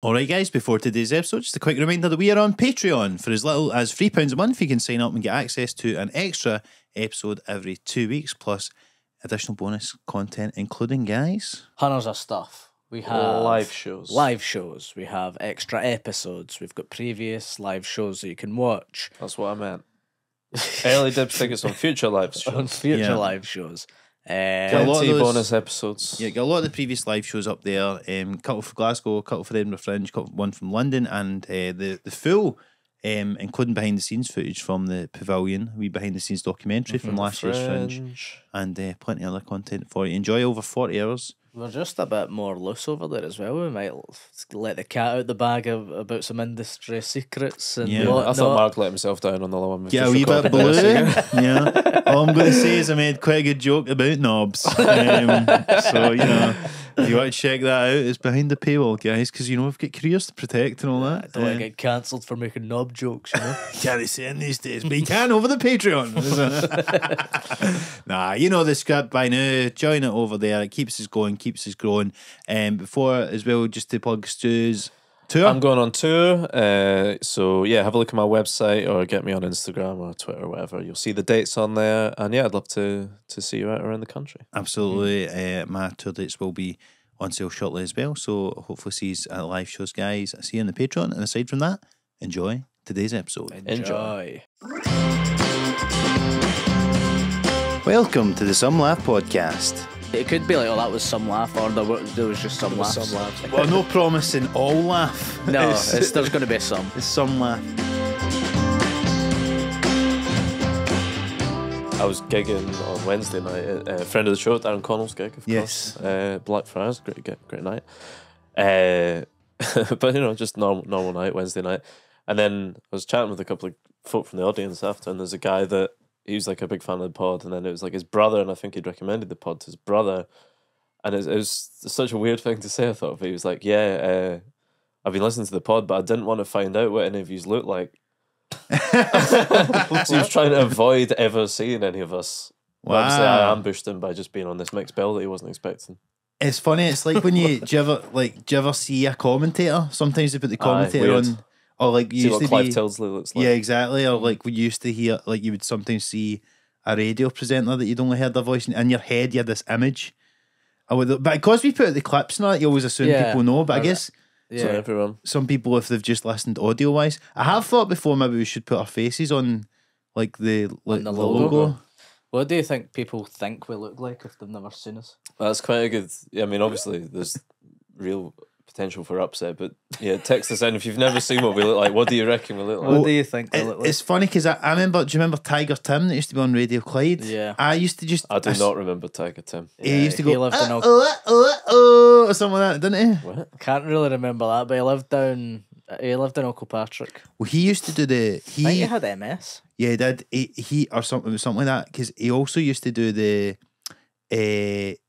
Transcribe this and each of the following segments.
Alright guys, before today's episode, just a quick reminder that we are on Patreon. For as little as £3 a month, you can sign up and get access to an extra episode every 2 weeks, plus additional bonus content, including, guys, hundreds of stuff. We have live shows. We have extra episodes. We've got previous live shows that you can watch. That's what I meant. Early dibs tickets on future live shows. On future Yeah. live shows. Got a lot of Plenty those- bonus episodes. yeah, got a lot of the previous live shows up there. Couple for Glasgow, couple for Edinburgh Fringe, one from London, and the full, including behind the scenes footage from the Pavilion, wee behind the scenes documentary from last year's Fringe, and plenty of other content for you. Enjoy over 40 hours. We're just a bit more loose over there as well. We might let the cat out the bag about some industry secrets and Yeah. whatnot. I thought Marc let himself down on the one. we've Get a just wee bit recorded blue. this again. Yeah. All I'm going to say is I made quite a good joke about knobs. So, if you want to check that out, it's behind the paywall, guys, because, we've got careers to protect and all that. I don't want to get cancelled for making knob jokes, Can't they say in these days? But you can over the Patreon. Nah, you know the script by now. Join it over there. It keeps us going, keeps us growing. Before, as well, just to plug Stu's tour. I'm going on tour. So, yeah, have a look at my website or get me on Instagram or Twitter or whatever. You'll see the dates on there. And, yeah, I'd love to see you out around the country. Absolutely. My tour dates will be on sale shortly as well. So hopefully see you at live shows, guys. See you on the Patreon. And aside from that, enjoy today's episode. Enjoy. Welcome to the Some Laugh Podcast. It could be like, oh, that was some laugh, or there was just some laughs. Well, no promising all laugh. No, It's there's going to be some. some laugh. I was gigging on Wednesday night at a friend of the show, Darren Connell's gig, of Yes. course. Blackfriars, great night. But, just normal night, Wednesday night. And then I was chatting with a couple of folk from the audience after, and there's a guy that he was like a big fan of the pod, and then it was like his brother, and I think he'd recommended the pod to his brother. And it was such a weird thing to say, I thought, but he was like, I've been listening to the pod, but I didn't want to find out what any of yous look like. So he was trying to avoid ever seeing any of us. But obviously I ambushed him by just being on this mixed bill that he wasn't expecting. It's funny. It's like when do you ever see a commentator? Sometimes they put the commentator weird. on, or like you See used what to Clive be. Tildesley looks like. Yeah, exactly. Or like we used to hear, like you would sometimes see a radio presenter that you'd only heard their voice, and in your head you had this image. But because we put the clips and that, you always assume Yeah. people know. But I guess So everyone. some people, if they've just listened audio wise, I have thought before maybe we should put our faces on like the logo. What do you think people think we look like if they've never seen us? That's quite a good. I mean, obviously, there's real potential for upset, but yeah, text us in if you've never seen what we look like. What do you reckon we look like? What do you think we look like? It's funny because I remember. Do you remember Tiger Tim that used to be on Radio Clyde? Yeah. I used to just. I do not remember Tiger Tim. He used to he go lived in or something like that, didn't he? What? Can't really remember that, but he lived in Uncle Patrick. Well, he used to do the I think he had MS. Yeah, he did. He or something, it was something like that. Because he also used to do the,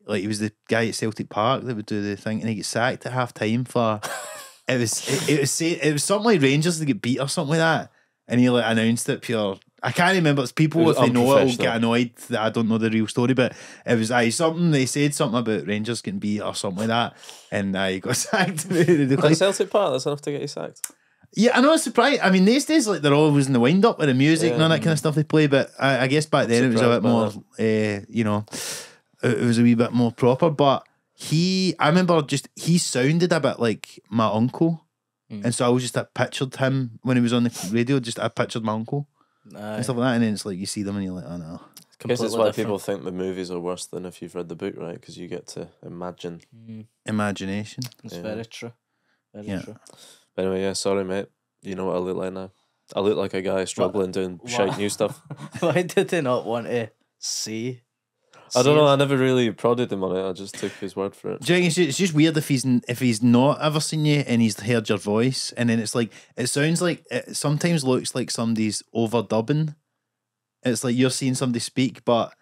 like he was the guy at Celtic Park that would do the thing, and he got sacked at half time for. It was something like Rangers to get beat or something like that, and he like announced it pure. I can't remember. It's people It was if they know it will unprofessional. get annoyed that I don't know the real story, but it was something they said something about Rangers getting beat or something like that, and he got sacked. Like Celtic Park, that's enough to get you sacked. Yeah, I know, it's surprised. I mean, these days, like, they're always in the wind up with the music and all that kind of stuff they play, but I guess back then it was a bit more, it was a wee bit more proper. But I remember he sounded a bit like my uncle. And so I was I pictured him when he was on the radio, I pictured my uncle and stuff like that. And then it's like, you see them and you're like, oh no. I guess that's why people think the movies are worse than if you've read the book, right? Because you get to imagine. Imagination. It's very true. Very true. But anyway, yeah, sorry, mate. You know what I look like now? I look like a guy struggling doing shite new stuff. Why did he not want to see? I don't know. I never really prodded him on it. I just took his word for it. Do you think it's just weird if he's not ever seen you and he's heard your voice, and then it's like it sounds like it sometimes looks like somebody's overdubbing. It's like you're seeing somebody speak, but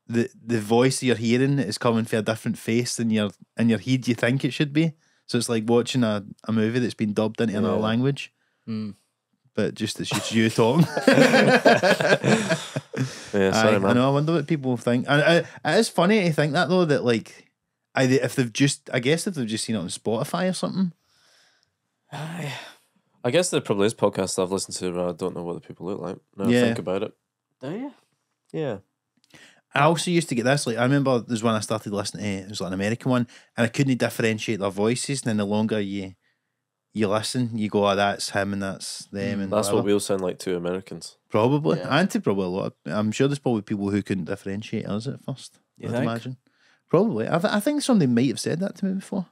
the voice you're hearing is coming from a different face than your in your head you think it should be. So it's like watching a movie that's been dubbed into another language. But just it's just you talking. Yeah, sorry, man. I know. I wonder what people think. And it is funny to think that though, that like, if they've just seen it on Spotify or something. Aye. I guess there probably is podcasts I've listened to where I don't know what the people look like. Now I Yeah. think about it. Do you? Yeah. I also used to get this. Like, I remember there's one I started listening to. It was like an American one, and I couldn't differentiate their voices. And then the longer you listen, you go, "Oh, that's him and that's them." And That's whatever. what we all sound like, two Americans. Probably. Yeah. And to probably a lot. I'm sure there's probably people who couldn't differentiate us at first. You I'd think? imagine. Probably. I think somebody might have said that to me before.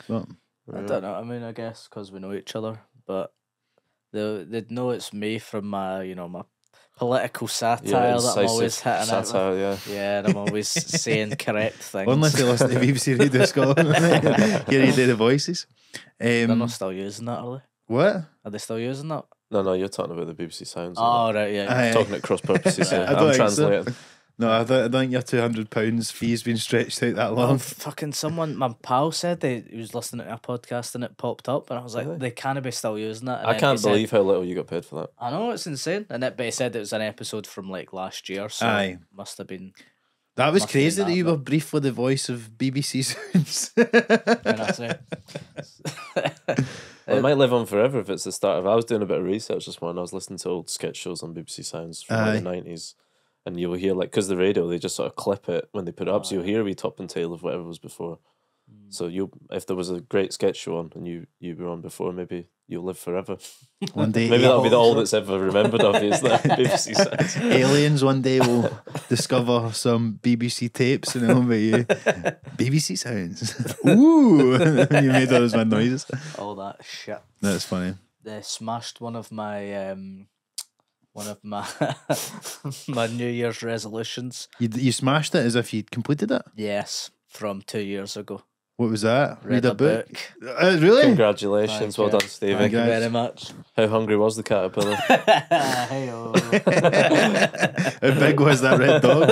But I don't know. I mean, I guess because we know each other, but they'd know it's me from my, my political satire that I'm always hitting out with. satire, yeah. Yeah, and I'm always saying correct things. unless they listen to BBC Radio Scotland, hear you do the voices. They're not still using that, are they? What? Are they still using that? No, you're talking about the BBC Sounds. Oh, right, yeah. Aye. Talking at cross purposes here. I don't I'm think so. translating. No, I don't think your £200 fee's been stretched out that Oh, long. fucking someone, my pal said he was listening to a podcast and it popped up, and I was like, Really? they can't be still using that. And I then can't he said- believe how little you got paid for that. I know, it's insane. But he said it was an episode from like last year, so Aye. must have been. That was Must have been crazy that that, you but- were briefly the voice of BBC Sounds. Can I say? Well, it might live on forever if it's the start of. I was doing a bit of research this morning. I was listening to old sketch shows on BBC Sounds from Aye. like the 90s. And you'll hear, like, because the radio, they just sort of clip it when they put it up. So you'll hear a wee top and tail of whatever was before. So if there was a great sketch show on and you were on before, maybe you'll live forever. One day, Maybe that'll be all that's ever remembered of you is that BBC Sounds. aliens one day will discover some BBC tapes and it'll be you. BBC Sounds. Ooh, you made all those mad noises. All that shit. That's funny. They smashed one of my my New Year's resolutions. You smashed it as if you'd completed it. Yes, from 2 years ago. What was that? Read a book. Really? Congratulations. Thank Well you. done, Stevie. Thank you Congrats. very much. How hungry was the caterpillar? Hey-o. How big was that red dog?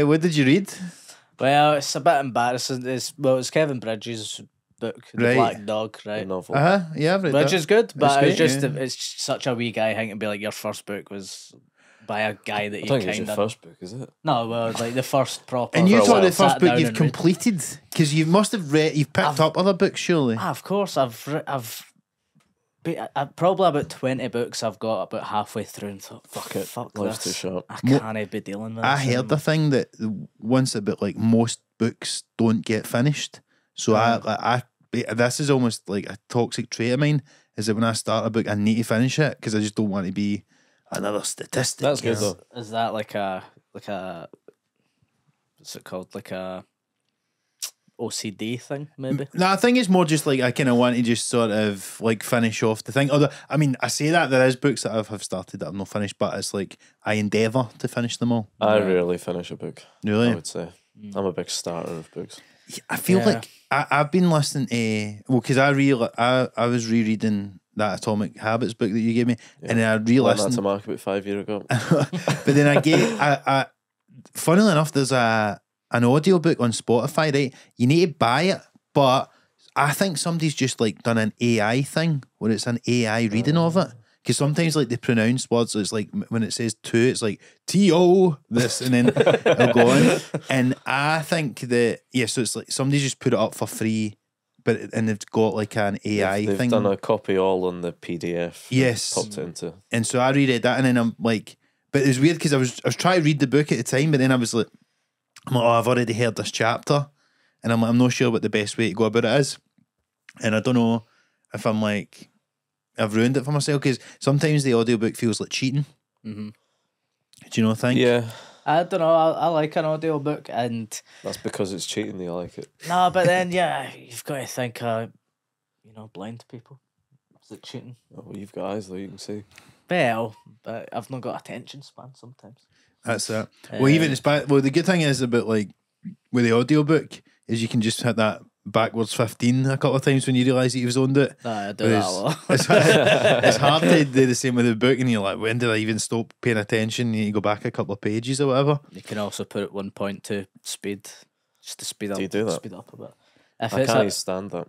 What did you read? Well, it's a bit embarrassing. It's Kevin Bridges' book, The Right. Black Dog, A right? novel. Yeah, I've read Which that. is good, but It's it's just great, yeah. it's such a wee guy thing to be like your first book was by a guy that I you don't think it's kind your of first book, is it? no, well, like the first proper. And you for a thought while. the first Sat book down you've and read. completed because you must have read. You've picked up other books, surely. Of course, I've probably about 20 books I've got about halfway through and thought, fuck Life's this. too short. I can't be dealing with I this heard anymore. the thing that once about like most books don't get finished. So this is almost like a toxic trait of mine. Is that when I start a book, I need to finish it because I just don't want to be another statistic. That's good, though. Is that like a what's it called? Like a OCD thing, maybe? No, I think it's more just like I kind of want to just sort of like finish off the thing. Although, I mean, I say that there is books that have started that I've not finished, but it's like I endeavour to finish them all. I rarely finish a book, I Really? would say. I'm a big starter of books. I feel Yeah. like I've been listening to because I was rereading that Atomic Habits book that you gave me, and then I Lent that re-listened. to Marc about 5 years ago. But then I funnily enough, there's an audiobook on Spotify, right? You need to buy it, but I think somebody's just like done an AI thing where it's an AI reading of it. Because sometimes like they pronounce words, it's like when it says to, it's like T-O this, and then it'll go on. And I think that, so it's like somebody's just put it up for free, and they've got like an AI They've thing. done a copy all on the PDF. and Yes. Popped it into. And so I reread that, and then I'm like, but it's weird because I was trying to read the book at the time, but then I was like, I've already heard this chapter, and I'm not sure what the best way to go about it is, and I don't know if I'm like, I've ruined it for myself because sometimes the audiobook feels like cheating. Mm-hmm. Do you know what I think? Yeah, I don't know. I like an audiobook, and that's because it's cheating that you like it. no, but then you've got to think, blind people. Is it cheating? Oh, well, you've got eyes though, you can see. Well, but I've not got attention span sometimes. That's it. Well, even the good thing is about like with the audiobook is you can just hit that backwards 15 a couple of times when you realise that you've zoned it. I do that a lot. It's hard to do the same with the book, and you're like, when did I even stop paying attention? You need to go back a couple of pages or whatever. You can also put it 1.2 speed, just to speed up. Do you do that? Speed up a bit. If I it's can't stand that.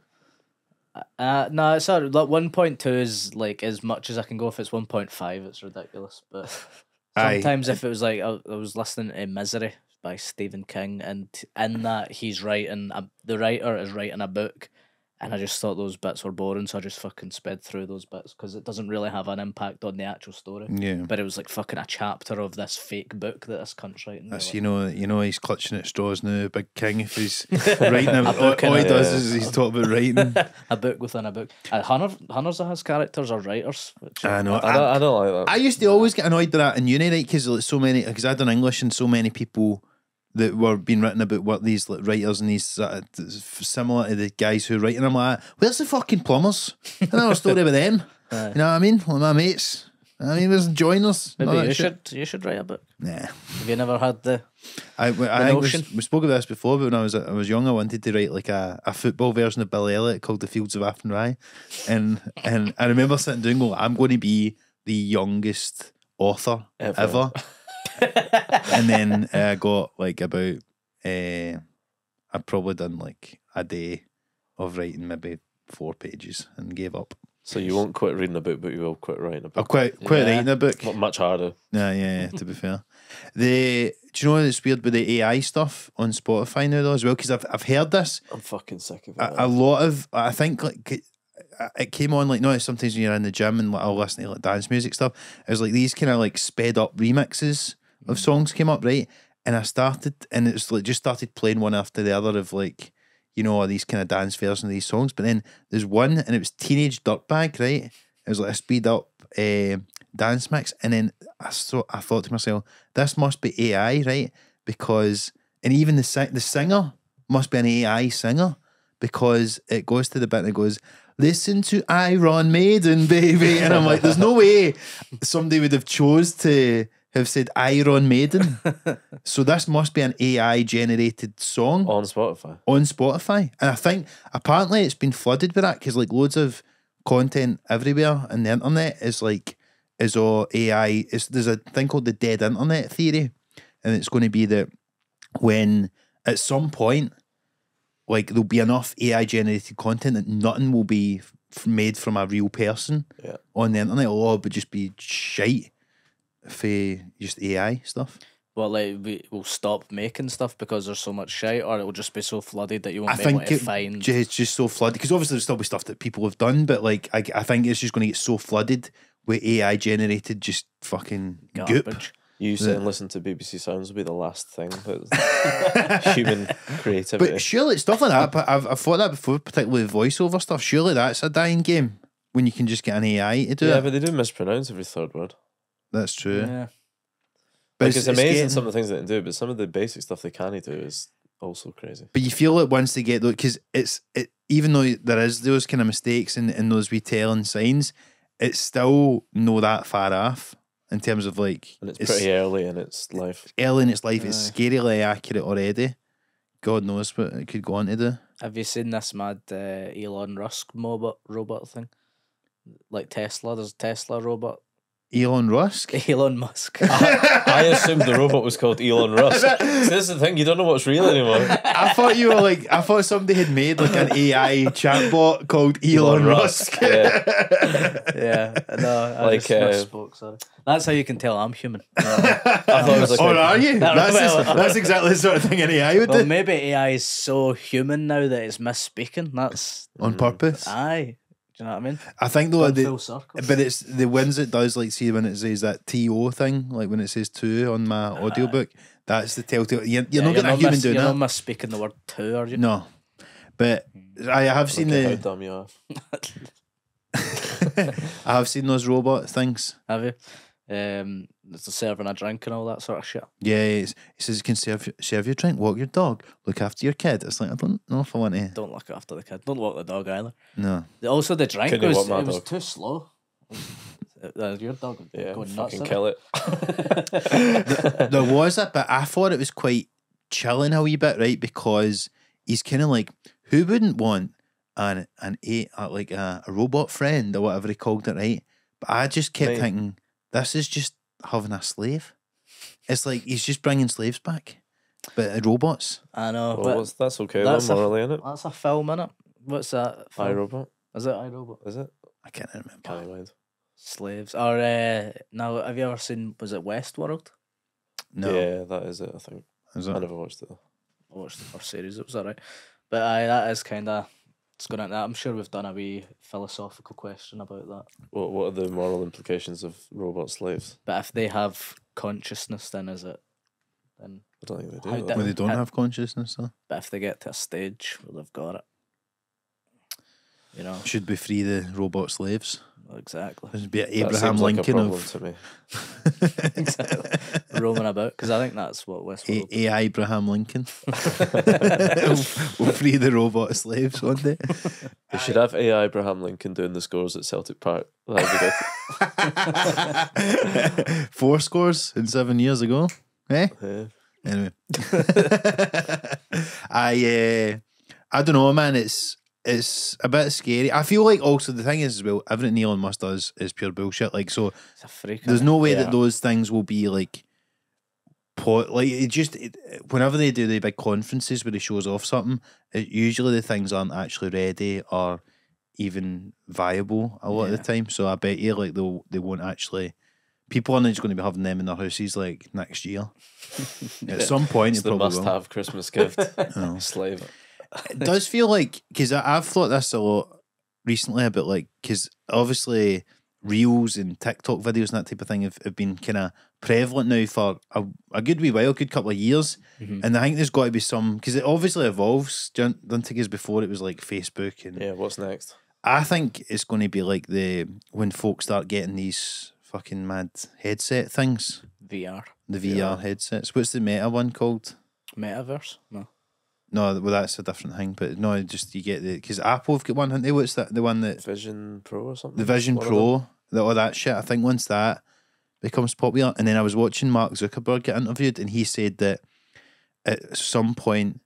no, it's not. Like 1.2 is like as much as I can go. If it's 1.5, it's ridiculous. But sometimes if it was like I was listening to Misery by Stephen King, and in that he's writing the writer is writing a book, And I just thought those bits were boring, so I just fucking sped through those bits because it doesn't really have an impact on the actual story. Yeah. But it was like fucking a chapter of this fake book that this cunt's writing. That's, Like, you know, he's clutching at straws now, Big King. If he's writing, all book in he it. does is he's talking about writing. a book within a book. Hundreds of his characters are writers. Which I know. I don't like that. I used to always get annoyed with that in uni, right? Because like, so many, because I'd done English and so many people that were being written about what these like, writers and these similar to the guys who write, and I'm like, where's the fucking plumbers? I don't know a story about them. You know what I mean? Like my mates. I mean, there's joiners. maybe you should write a book. Nah. Have you never had the I notion? we spoke about this before, but when I was young, I wanted to write like a football version of Billy Elliot called The Fields of Athenry, and I remember sitting down going, I'm going to be the youngest author ever. And then I got like about I'd probably done like a day of writing maybe 4 pages and gave up. So you won't quit reading a book, but you will quit writing a book. I'll quit writing a book. Much harder. Yeah. To be fair, do you know what's weird with the AI stuff on Spotify now though as well? Because I've heard this. I'm fucking sick of it. A lot of I think like it came on like sometimes when you're in the gym and like, I'll listen to like dance music stuff. It was like these kind of like sped up remixes of songs came up, right? And I started, and it's like just started playing one after the other of like, you know, all these kind of dance versions of these songs. But then there's one, and it was Teenage Dirtbag, right? It was like a speed up dance mix, and then I thought to myself, this must be AI, right? Because, and even the singer must be an AI singer, because it goes to the bit and it goes, listen to Iron Maiden, baby, and I'm like, there's no way somebody would have chose to have said Iron Maiden. So this must be an AI generated song on Spotify. And I think apparently it's been flooded with that because like loads of content everywhere on the internet is all AI. There's a thing called the dead internet theory, and it's going to be that when at some point like there'll be enough AI generated content that nothing will be made from a real person on the internet. It'll all just be shite for just AI stuff. Well, like we'll stop making stuff because there's so much shite, or it'll just be so flooded that you won't be able to find. It's just so flooded because obviously there'll still be stuff that people have done, but like I think it's just going to get so flooded with AI generated just fucking garbage. Goop. You saying listen to BBC Sounds will be the last thing that human creativity. But surely stuff like that. But I've thought that before, particularly voiceover stuff. Surely that's a dying game when you can just get an AI to do it. Yeah, but they do mispronounce every third word. That's true. Yeah. But like it's amazing some of the things they can do, but some of the basic stuff they can't do is also crazy. But you feel it once they get those, because even though there is those kind of mistakes in those retelling signs, it's still not that far off in terms of like. And it's pretty early in its life. Early in its life, it's scarily accurate already. God knows what it could go on to do. Have you seen this mad Elon Musk robot thing? Like Tesla, there's a Tesla robot. Elon Musk? Elon Musk. I assumed the robot was called Elon Rusk. So this is the thing, you don't know what's real anymore. I thought somebody had made like an AI chatbot called Elon Musk. Yeah. No, I like, just misspoke, sorry. That's how you can tell I'm human. I thought it was like are you? That's exactly the sort of thing an AI would do. Maybe AI is so human now that it's misspeaking. That's on purpose. Aye. Do you know what I mean? I think though, full circle. but it's the ones it does, like see when it says that TO thing, like when it says two on my audiobook, that's the telltale. You're not getting a human doing that. You're not misspeaking the word two, are you? No, but I have seen how dumb you are. I have seen those robot things. Have you? It's the serving a drink and all that sort of shit. Yeah, it says you can serve your drink, walk your dog, look after your kid. It's like I don't know if I want to. Don't look after the kid. Don't walk the dog either. No. Also, the drink Couldn't was too slow. Your dog would Yeah, go nuts. fucking kill it. There was it, but I thought it was quite chilling a wee bit, right? Because he's kind of like, who wouldn't want a robot friend or whatever he called it, right? But I just kept thinking, this is just having a slave. It's like he's just bringing slaves back, but robots. I know, Well, but that's okay though, morally, innit? that's a film, innit? What's that? Film? iRobot? Is it iRobot? Is it? I can't remember. Can't mind. Slaves. Or now, have you ever seen? Was it Westworld? No. Yeah, that is it. I think Is I it? never watched it though. I watched the first series. It was alright, but that is kind of It's going into that. I'm sure we've done a wee philosophical question about that. What are the moral implications of robot slaves? But if they have consciousness, then is it? Then I don't think they How do. did- Well, they don't have consciousness, though. but if they get to a stage where they've got it, you know, Should we free the robot slaves? exactly. There'd be That Abraham seems like a Lincoln problem of to me. Exactly. Roaming about, because I think that's what Westworld. AI Abraham Lincoln. we'll free the robot slaves one day. We should have AI Abraham Lincoln doing the scores at Celtic Park. That'd be good. 4 scores in 7 years ago. Eh? Yeah. Anyway. I don't know, man. It's a bit scary. I feel like also the thing is as well, everything Elon Musk does is pure bullshit. Like, so It's a freak. there's no way Yeah. that those things will be like whenever they do the big conferences where he shows off something, usually the things aren't actually ready or even viable a lot of the time. So I bet you like they won't actually. People aren't just going to be having them in their houses like next year. At some point, It's it the probably will. must-have Christmas gift. know. Slave. It does feel like, because I've thought this a lot recently about like, because obviously reels and TikTok videos and that type of thing have been kind of prevalent now for a good wee while, good couple of years. And I think there's got to be some, because it obviously evolves. Don't think as before it was like Facebook. And Yeah, what's next? I think it's going to be like when folks start getting these fucking mad headset things, VR. the VR headsets. What's the Meta one called? Metaverse? No. No, well, that's a different thing. But no, just you get because Apple have got one, haven't they? What's that? The one that Vision Pro or something? the Vision One of them? Pro, all that shit. I think once that becomes popular, and then I was watching Mark Zuckerberg get interviewed, and he said that at some point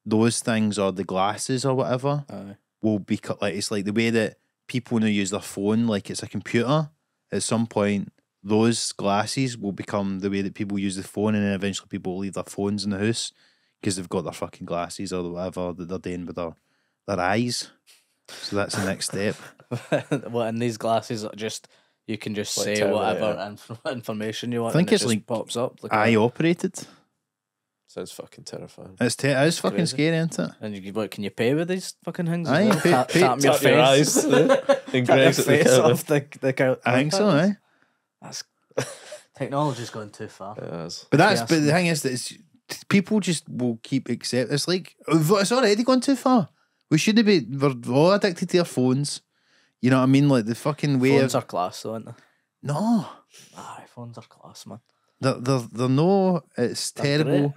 those things or the glasses or whatever Aye. will be like it's like the way that people now use their phone like it's a computer. At some point, those glasses will become the way that people use the phone, and then eventually people will leave their phones in the house because they've got their fucking glasses or whatever that they're doing with their eyes. So that's the next step. What, and these glasses are just, you can just Like say Terminator. whatever information you want. I think and it's it just like pops up. Eye operated. Sounds fucking terrifying. It is fucking Crazy. scary, isn't it? And you, what, can you pay with these fucking things? Aye, As well? pay- Tap pay- your Tap your face. eyes. Tap your Engraves at the face counter. off the count. I think so, eh? That's technology's going too far. Yes. But Yes. but the thing is that people just will keep accept. It's like it's already gone too far. We shouldn't be. We're all addicted to our phones. You know what I mean? Like the fucking way. Phones are class, though, aren't they? No, Aye, phones are class, man. they're no. It's They're terrible.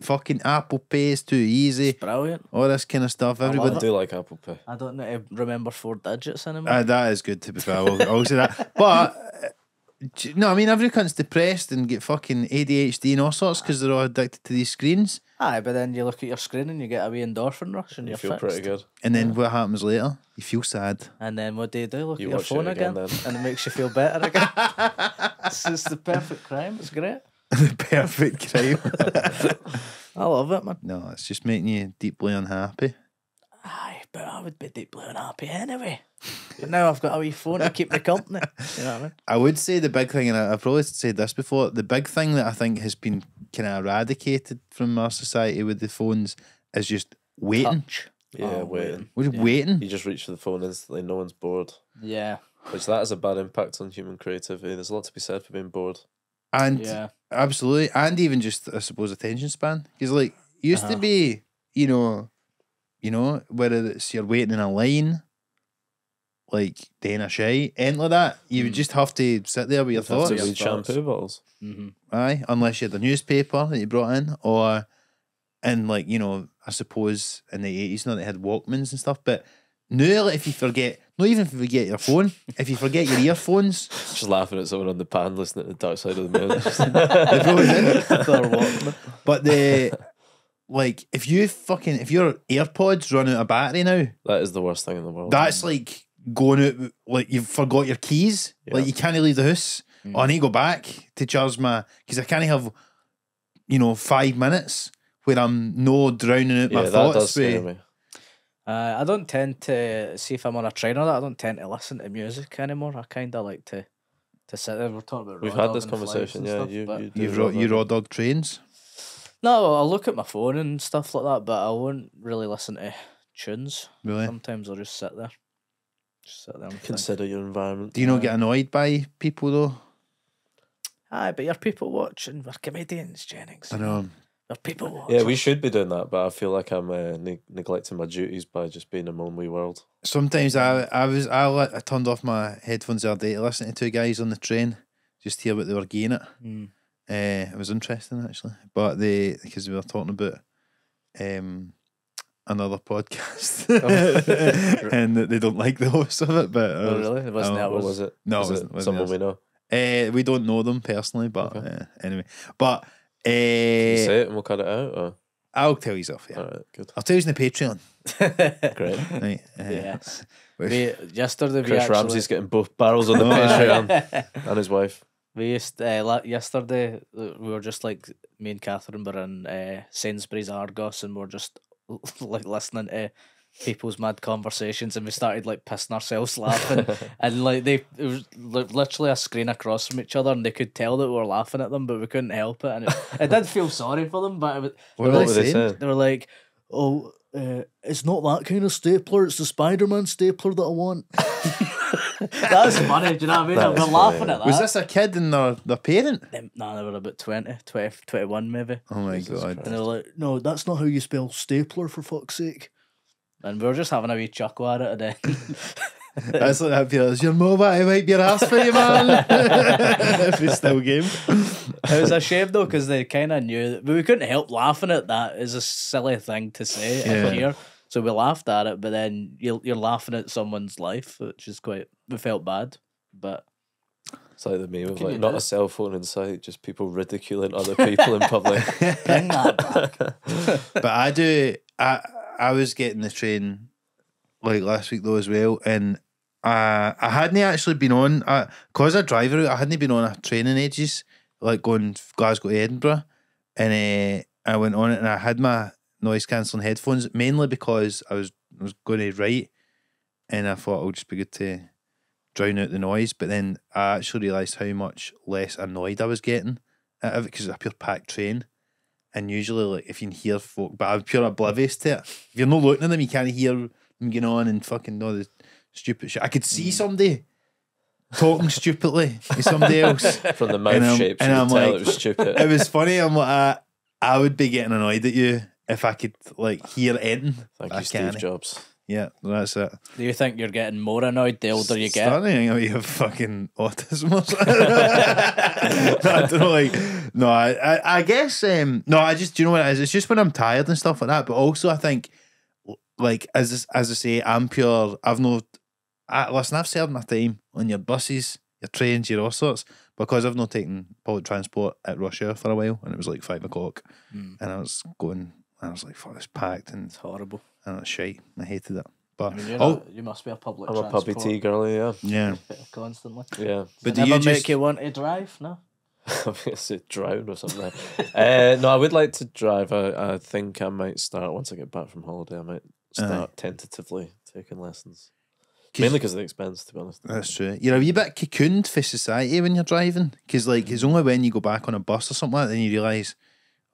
Fucking Apple Pay is too easy. Brilliant. All this kind of stuff. love I Everybody. do like Apple Pay. I don't need to remember 4 digits anymore. That is good to be fair. I'll say that. But no, I mean every cunt's depressed and get fucking ADHD and all sorts because they're all addicted to these screens. Aye, but then you look at your screen and you get a wee endorphin rush and You you're feel fixed. pretty good. And then what happens later? You feel sad. And then what do? Look You at your watch it phone again again, then. and it makes you feel better again. It's the perfect crime. It's great. The perfect crime. I love it, man. No, it's just making you deeply unhappy. Aye, but I would be deeply unhappy anyway. But now I've got a wee phone to keep me company. You know what I mean? I would say the big thing, and I've probably said this before, the big thing that I think has been kind of eradicated from our society with the phones is just waiting. Touch. Yeah, Oh, waiting. We're just Yeah. waiting. You just reach for the phone instantly, no one's bored. Yeah. Which that has a bad impact on human creativity. There's a lot to be said for being bored. And Yeah. absolutely, and even just, I suppose, attention span. Because, like, used to Uh-huh. be, you know, whether it's you're waiting in a line, like doing a shite, anything like that, you would just have to sit there with your You have to thoughts. read shampoo bottles. Mm-hmm. Aye, unless you had a newspaper that you brought in, or and like I suppose in the 80s, they had Walkmans and stuff. But now, like, if you forget, not even if you forget your phone, if you forget your earphones, Just laughing at someone on the pan listening to the Dark Side of the Moon. they probably did. They're Walkman. But like if your AirPods run out of battery now, That is the worst thing in the world. that's like going out, like you've forgot your keys, like you can't leave the house. Oh, I need to go back to charge because I can't have 5 minutes where I'm no drowning out my that thoughts. does scare with- me. I don't tend to see if I'm on a train or that. I don't tend to listen to music anymore. I kind of like to sit there. We're talking about We've raw had this dog and flights conversation. and Yeah, stuff, you but- do You raw dog trains. No, I'll look at my phone and stuff like that, but I won't really listen to tunes. Really? Sometimes I'll just sit there. And Consider your environment. Do you not get annoyed by people though? Aye, but you're people watching. We're comedians, Jennings. I know. We're people watching. Yeah, we should be doing that, but I feel like I'm neglecting my duties by just being in my own wee world. Sometimes I turned off my headphones the other day to listen to two guys on the train, just to hear what they were getting at. It was interesting actually, but because we were talking about another podcast, and they don't like the host of it. But really, it wasn't that. What was it? No, was it it wasn't someone ours. we know. We don't know them personally, but anyway. But Can you say it and we'll cut it out. Or? I'll tell you stuff. Yeah, All right, good. I'll tell you in the Patreon. Great. Right, Yes. yesterday Chris Ramsey's getting both barrels on the Patreon and his wife. We used yesterday. We were just like me and Catherine were in Sainsbury's Argos, and we're just like listening to people's mad conversations, and we started like pissing ourselves laughing, and like it was literally a screen across from each other, and they could tell that we were laughing at them, but we couldn't help it, and it did feel sorry for them, but What were they saying? They were like, "Oh, it's not that kind of stapler; it's the Spider-Man stapler that I want." That's funny. Do you know what I mean? We're laughing at that. Was this a kid and their parent? No, they were about 20, 21 maybe. Oh my Jesus god! Christ. And they were like, "No, that's not how you spell stapler, for fuck's sake." And we were just having a wee chuckle at it, and then That's like that feels. Your mobile wipe your ass for you, man. If it's still game. it was a shame though, because they kind of knew that, but we couldn't help laughing at that. It's a silly thing to say Yeah. here, so we laughed at it. But then you're laughing at someone's life, which is we felt bad, but It's like the meme of Can you like not do? a cell phone in sight, just people ridiculing other people in public. bring that back. But I was getting the train like last week though as well, and I hadn't actually been on because I drive route. I hadn't been on a train in ages, like going Glasgow to Edinburgh, and I went on it and I had my noise cancelling headphones mainly because I was going to write, and I thought it would just be good to drown out the noise. But then I actually realised how much less annoyed I was getting out of it because it's a pure packed train. And usually, like, if you can hear folk, but I'm pure oblivious to it. If you're not looking at them, you can't hear them getting on and fucking all the stupid shit. I could see somebody talking stupidly to somebody else. From the And mouth I'm- shapes, and you I'm could tell like- it was stupid. It was funny. I'm like, I would be getting annoyed at you if I could like hear anything. Thank I you, Steve can't. Jobs. Yeah, that's it. Do you think you're getting more annoyed the older you get? Starting to think you have fucking autism or something. I don't know, like, no, I guess, no, I just, do you know what it is? It's just when I'm tired and stuff like that. But also, I think, like, as I say, I'm pure. Listen, I've served my time on your buses, your trains, your all sorts, because I've not taken public transport at rush hour for a while, and it was like 5 o'clock, and I was like, fuck, it's packed and It's horrible. it's shite. I hated it. But I mean, you must be a public I'm a transport puppy tea girly, yeah. yeah. constantly. Yeah. But Does do it you never make just you want to drive? No. I guess it drown or something. No, I would like to drive. I think I might start once I get back from holiday. I might start tentatively taking lessons. Mainly because of the expense, to be honest. That's true. You're a wee bit cocooned for society when you're driving, because like it's only when you go back on a bus or something like that then you realise,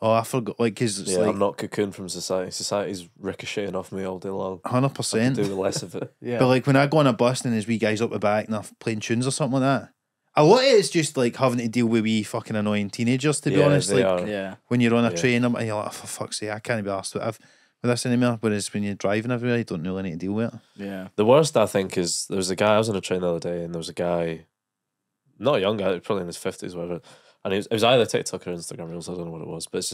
oh, I forgot. Like, because it's like I'm not cocooned from society. Society's ricocheting off me all day long. 100%. Do with less of it. Yeah. But like when I go on a bus and there's wee guys up the back and they're playing tunes or something like that, a lot of it's just like having to deal with wee fucking annoying teenagers. To be Yeah, honest, they like are. yeah. when you're on a Yeah. train, and you're like, oh, for fuck's sake, I can't be asked with this anymore. Whereas when you're driving everywhere, you don't really need to deal with it. Yeah. The worst, I think, is there was a guy, I was on a train the other day, and there was a guy, not a young guy, probably in his 50s, whatever, and it was either TikTok or Instagram Reels, I don't know what it was, but it's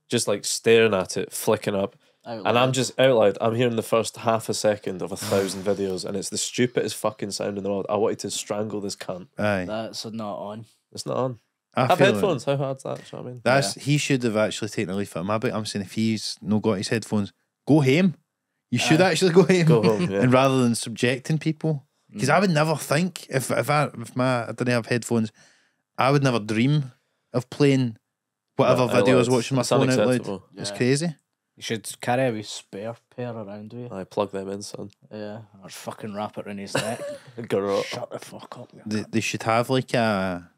just like staring at it, flicking up, and I'm just out loud, I'm hearing the first half a second of 1,000 videos, and it's the stupidest fucking sound in the world. I wanted to strangle this cunt. Aye, That's not on. It's not on. I Have feel like headphones. How hard's that? Do you know what I mean? that's he should have actually taken a leaf out of my book. I'm saying if he's not got his headphones, go home. You should actually go home. Go home, yeah. And rather than subjecting people, because I would never think if I didn't have headphones, I would never dream of playing whatever No, video I was outlets. watching my It's phone out loud. unacceptable. It's Yeah. crazy. You should carry a wee spare pair around with you. I plug them in, son. Yeah. Or fucking wrap it around his neck. Garrot. Shut the fuck up. They should have like a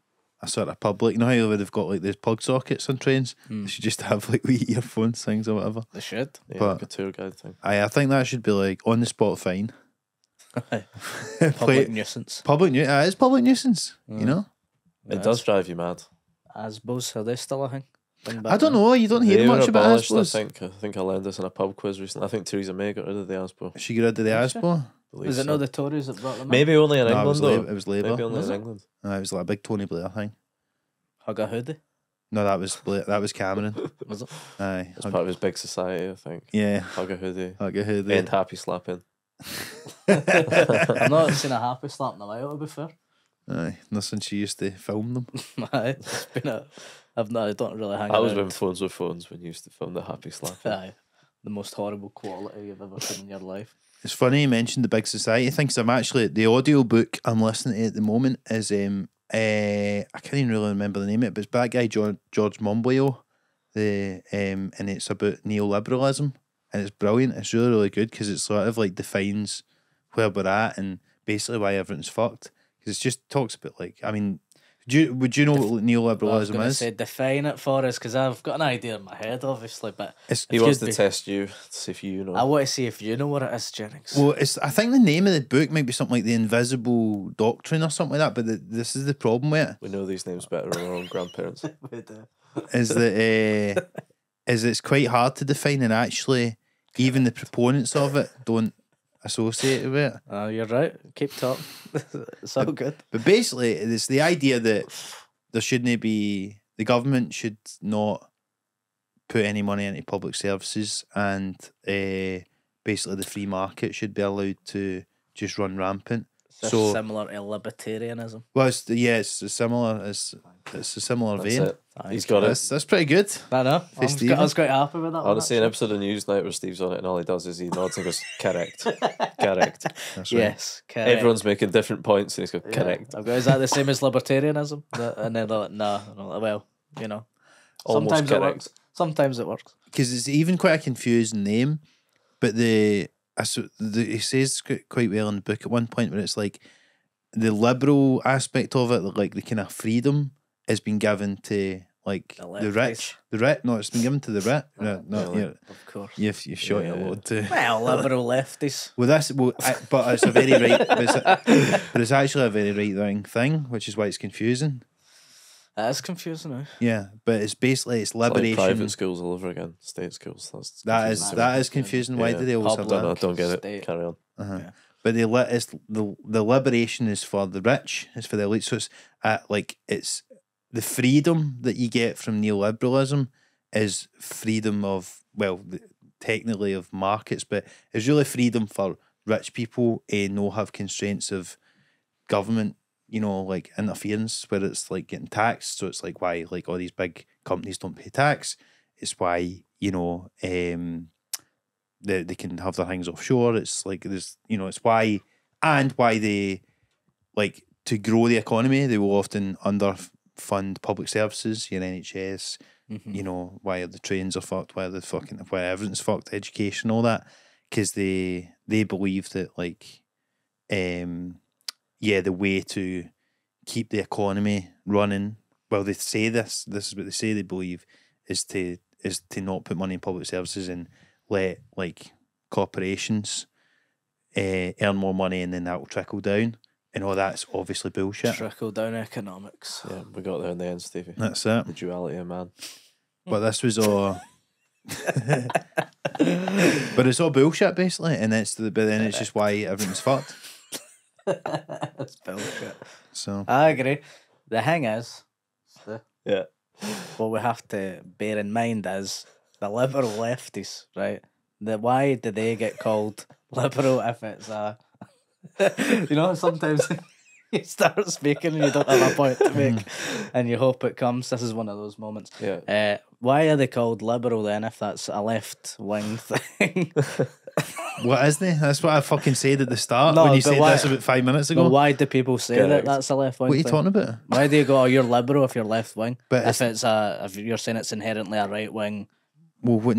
a sort of public. You know how they've got like those plug sockets on trains? They should just have like wee earphones things or whatever. They should. Yeah, But- like a tour guide thing. I think that should be like on the spot fine. Public nuisance. Public it's public nuisance. You know. It does drive you mad. Asbos, are they still a thing? I don't know. You don't hear They were much about abolished, ASBOs. I think I learned this in a pub quiz recently. I think Theresa May got rid of the ASBO. She got rid of the ASBO. Is it not the Tories that brought them in? Maybe only in No, England, though. it was Labour. Maybe only Was in it? England. It was like a big Tony Blair thing. Hug a hoodie? No, that was Cameron. Was it? Aye. It's part of his big society, I think. Yeah. Hug a hoodie. Like a hoodie. And happy slapping. I've not seen a happy slap in a while, to be fair. Aye. Not since she used to film them. Aye, it's been a... I don't really hang That was around. when phones were phones, when you used to film the happy slapping. Aye. The most horrible quality you've ever seen in your life. It's funny you mentioned the big society thing, 'cause I'm actually the audiobook I'm listening to at the moment is I can't even really remember the name of it, but it's by that guy George Monbiot, and it's about neoliberalism, and it's brilliant. It's really, really good because it sort of like defines where we're at and basically why everything's fucked. Because it just talks about like, I mean, would you know what I was neoliberalism going to is? say define it for us, because I've got an idea in my head, obviously, but He wants to test you to see if you know. I want to see if you know what it is, Jennings. Well, I think the name of the book might be something like The Invisible Doctrine or something like that, but this is the problem with it. We know these names better than our own grandparents. We do. Is that is it's quite hard to define, and actually even the proponents of it don't associate with it. You're right. Keep talking. It's all good. But basically, it's the idea that there shouldn't be, the government should not put any money into public services, and basically the free market should be allowed to just run rampant. So Similar to libertarianism. well, it's a similar a similar That's vein. it. He's got it. That's pretty good. I know. Stephen. I was quite happy with that. Honestly, an one, episode of Newsnight where Steve's on it and all he does is he nods and goes, correct. Correct. That's actually. right. Yes, correct. Everyone's making different points and he's going, correct. I've got, is that the same as libertarianism? And then they're like, no. And I'm like, well, you know. Almost Sometimes it correct. works. Sometimes it works. Because it's even quite a confusing name, but he says quite well in the book at one point where it's like the liberal aspect of it, like the kind of freedom, has been given to like The the rich. The rich, no, it's been given to the rich. No, really? yeah, Of course. you've shot your Yeah. load too. Well, liberal lefties. Well, but it's a very right, but it's actually a very right wing thing, which is why it's confusing. That is confusing now. Yeah, but it's basically it's It's like liberation. private schools all over again. State schools. That is confusing. Why do they always have Public. that? Don't get it. State. Carry on. Yeah. But the liberation is for the rich, it's for the elite. So it's it's the freedom that you get from neoliberalism is freedom of, well, technically of markets, but it's really freedom for rich people no have constraints of government, like interference where it's like getting taxed. So it's like why like all these big companies don't pay tax. It's why they can have their things offshore. It's like there's it's why they like to grow the economy. They will often underfund public services, your NHS. Mm-hmm. Why the trains are fucked, why everything's fucked, education, all that, because they believe that like the way to keep the economy running. Well, they say this is what they say they believe is to not put money in public services and let like corporations earn more money, and then that will trickle down, and all that's obviously bullshit. Trickle down economics. Yeah, we got there in the end, Stevie. That's it. The duality of man. But this was all but it's all bullshit basically, and but then it's just why everything's fucked. That's bullshit. So I agree. The thing is, Yeah. what we have to bear in mind is the liberal lefties, right? Why do they get called liberal if it's sometimes you start speaking and you don't have a point to make and you hope it comes. This is one of those moments. Yeah. Why are they called liberal then if that's a left wing thing? what is they? That's what I fucking said at the start No, when you but said why- this about 5 minutes ago. But why do people say that Correct. that's a left wing What are you thing? talking about? Why do you go, you're liberal if you're left wing? But If if you're saying it's inherently a right wing, Well, what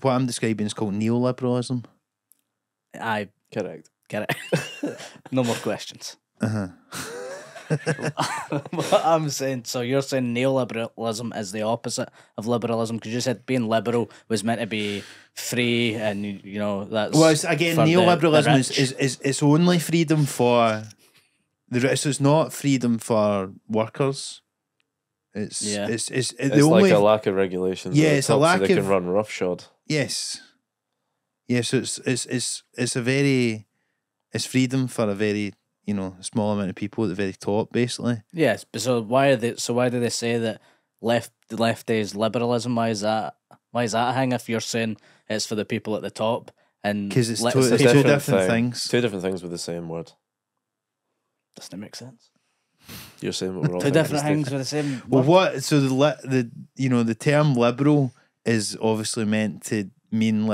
I'm describing is called neoliberalism. I Correct. get it. No more questions. What I'm saying, so you're saying neoliberalism is the opposite of liberalism, because you said being liberal was meant to be free, and you know that's Well, it's, again, for the neoliberalism rich. is it's only freedom for the rich. So it's not freedom for workers. It's the It's only like a lack of regulations. Yeah, at the it's a top lack so they of- can run roughshod. yes, yeah. So it's a very it's freedom for a very small amount of people at the very top, basically. Yes, but so why do they say that the left is liberalism? Why is that a thing if you're saying it's for the people at the top? And Because it's let two the different people- things. Two different things with the same word. Doesn't it make sense? You're saying what we're all Two thinking, different Steve. things with the same Well, word? what? So the term liberal is obviously meant to mean